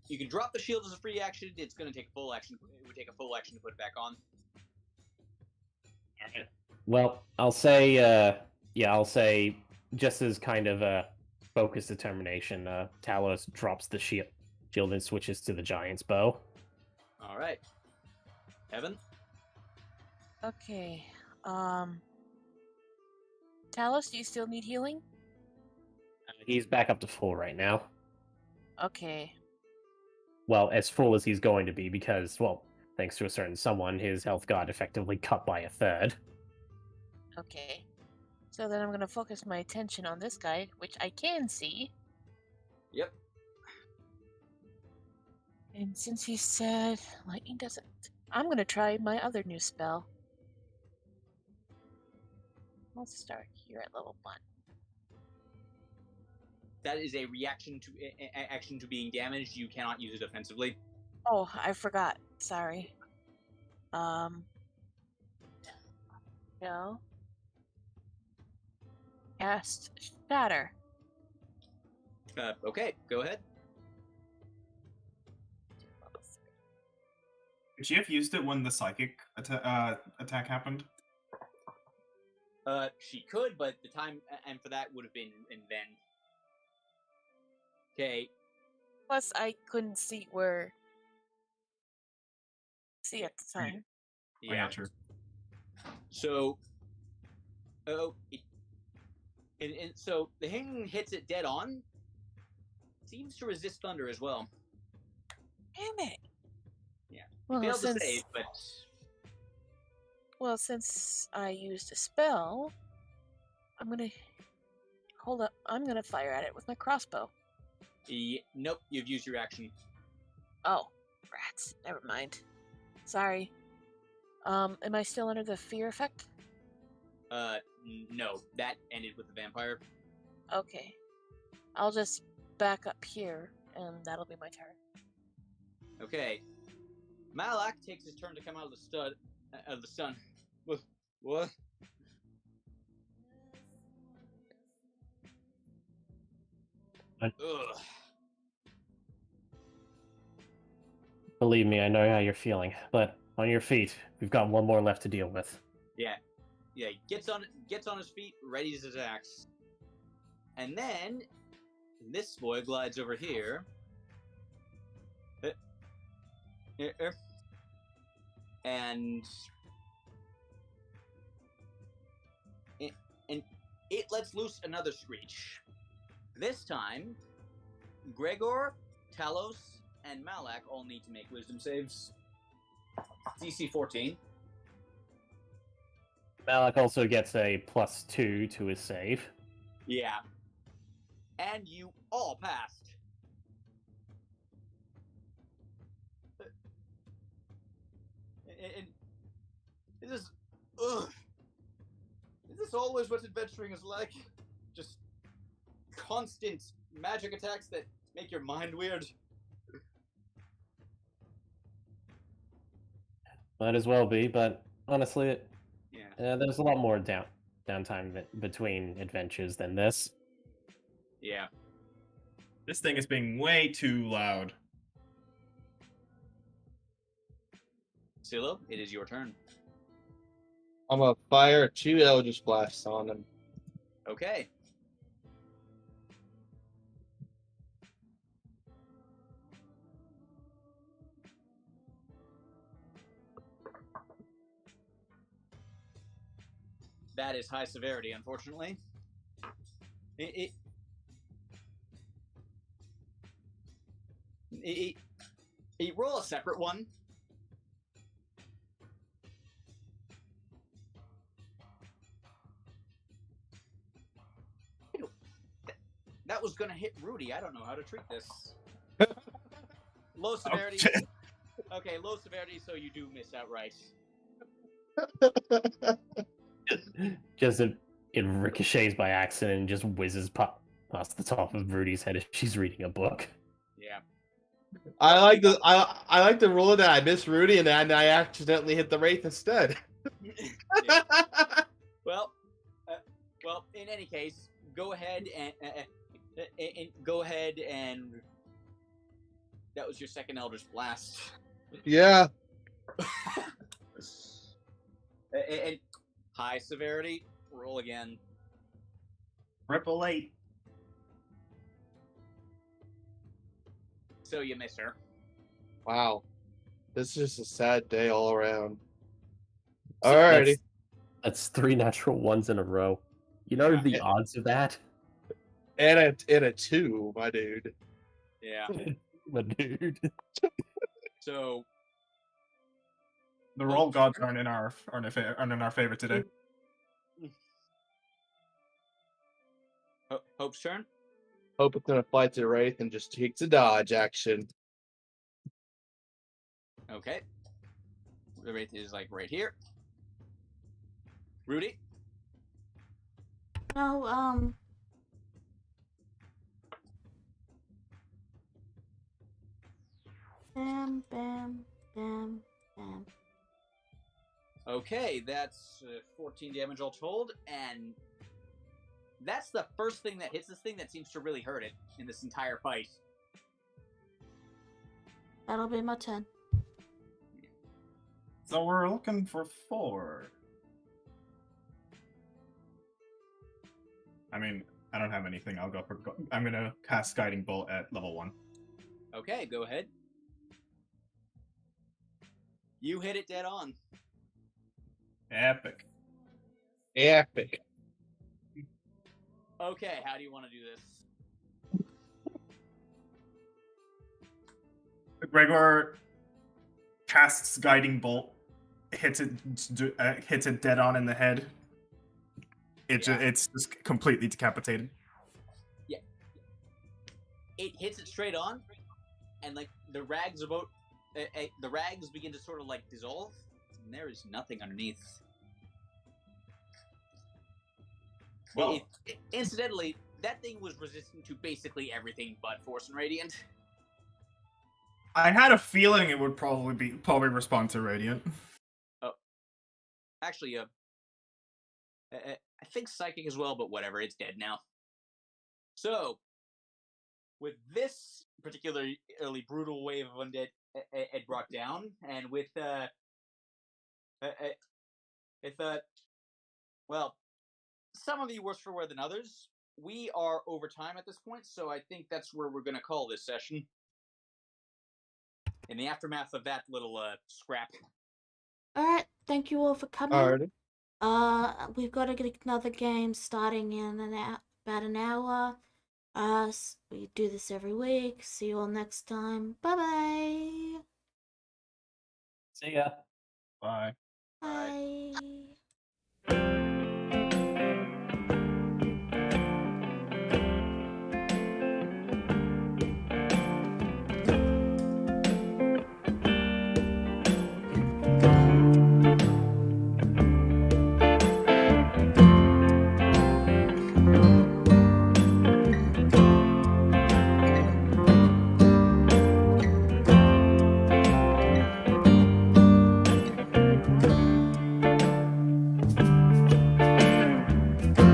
You can drop the shield as a free action. It's going to take a full action. It would take a full action to put it back on. Alright. Well, I'll say, just as kind of a focused determination, Talos drops the shield and switches to the giant's bow. All right. Evan? Okay. Talos, do you still need healing? He's back up to full right now. Okay. Well, as full as he's going to be, because, well, thanks to a certain someone, his health got effectively cut by a third. Okay. So then I'm going to focus my attention on this guy, which I can see. Yep. And since he said lightning doesn't... I'm going to try my other new spell. Let's start here at level 1. That is a reaction to action to being damaged. You cannot use it offensively. Oh, I forgot. Sorry. No. Cast Shatter. Okay, go ahead. Level 3. Could you have used it when the psychic attack happened? She could, but the time and for that would have been in then. Okay. Plus, I couldn't see at the time. Oh, yeah, true. So, and so the thing hits it dead on. Seems to resist thunder as well. Damn it! Yeah. Well, Failed to save, but well, since I used a spell, I'm gonna hold up. I'm gonna fire at it with my crossbow. Nope. You've used your action. Oh, rats! Never mind. Sorry. Am I still under the fear effect? No. That ended with the vampire. Okay. I'll just back up here, and that'll be my turn. Okay. Malak takes his turn to come out of the sun. What? Ugh. Believe me, I know how you're feeling, but on your feet, we've got one more left to deal with. Yeah. Gets on his feet, readies his axe, and then this boy glides over here. And it lets loose another screech. This time, Gregor, Talos, and Malak all need to make wisdom saves. DC 14. Malak also gets a +2 to his save. Yeah. And you all passed. And is this... Ugh. Is this always what adventuring is like? Just constant magic attacks that make your mind weird? Might as well be, but honestly, Yeah. there's a lot more downtime between adventures than this. Yeah. This thing is being way too loud. Silo, it is your turn. I'm gonna fire 2 Eldritch Blasts on him. Okay. That is high severity, unfortunately. It roll a separate one. That was gonna hit Rudy. I don't know how to treat this. Low severity. Okay, low severity, so you do miss outright. Just it ricochets by accident and just whizzes past the top of Rudy's head as she's reading a book. Yeah. I like the rule that I miss Rudy and then I accidentally hit the Wraith instead. Yeah. Well, in any case, go ahead and that was your second Eldritch Blast. Yeah. And high severity, roll again. Ripple 8. So you miss her. Wow. This is just a sad day all around. Alrighty. That's 3 natural ones in a row. You know the odds of that? And a 2, my dude. Yeah. My dude. So The roll gods aren't in our favor today. Hope's turn. Hope it's gonna fly to the Wraith and just takes a dodge action. Okay. The Wraith is like right here. Rudy. No, bam, bam, bam, bam. Okay, that's 14 damage all told, and that's the first thing that hits this thing that seems to really hurt it in this entire fight. That'll be my turn. So we're looking for 4. I mean, I don't have anything. I'll go for. I'm gonna cast Guiding Bolt at level 1. Okay, go ahead. You hit it dead on. Epic. Epic. Okay, how do you want to do this? Gregor casts Guiding Bolt, hits it dead on in the head. It's just completely decapitated. Yeah. It hits it straight on, and like the rags the rags begin to sort of like dissolve, and there is nothing underneath. Well, Incidentally, that thing was resistant to basically everything but Force and Radiant. I had a feeling it would probably respond to Radiant. Oh, actually, I think Psychic as well, but whatever, it's dead now. So, with this particularly brutal wave of undead it brought down, and with well, some of you worse for wear than others. We are over time at this point, so I think that's where we're going to call this session. In the aftermath of that little scrap. Alright, thank you all for coming. Alrighty. We've got to get another game starting in about an hour. We do this every week. See you all next time. Bye-bye. See ya. Bye. Bye.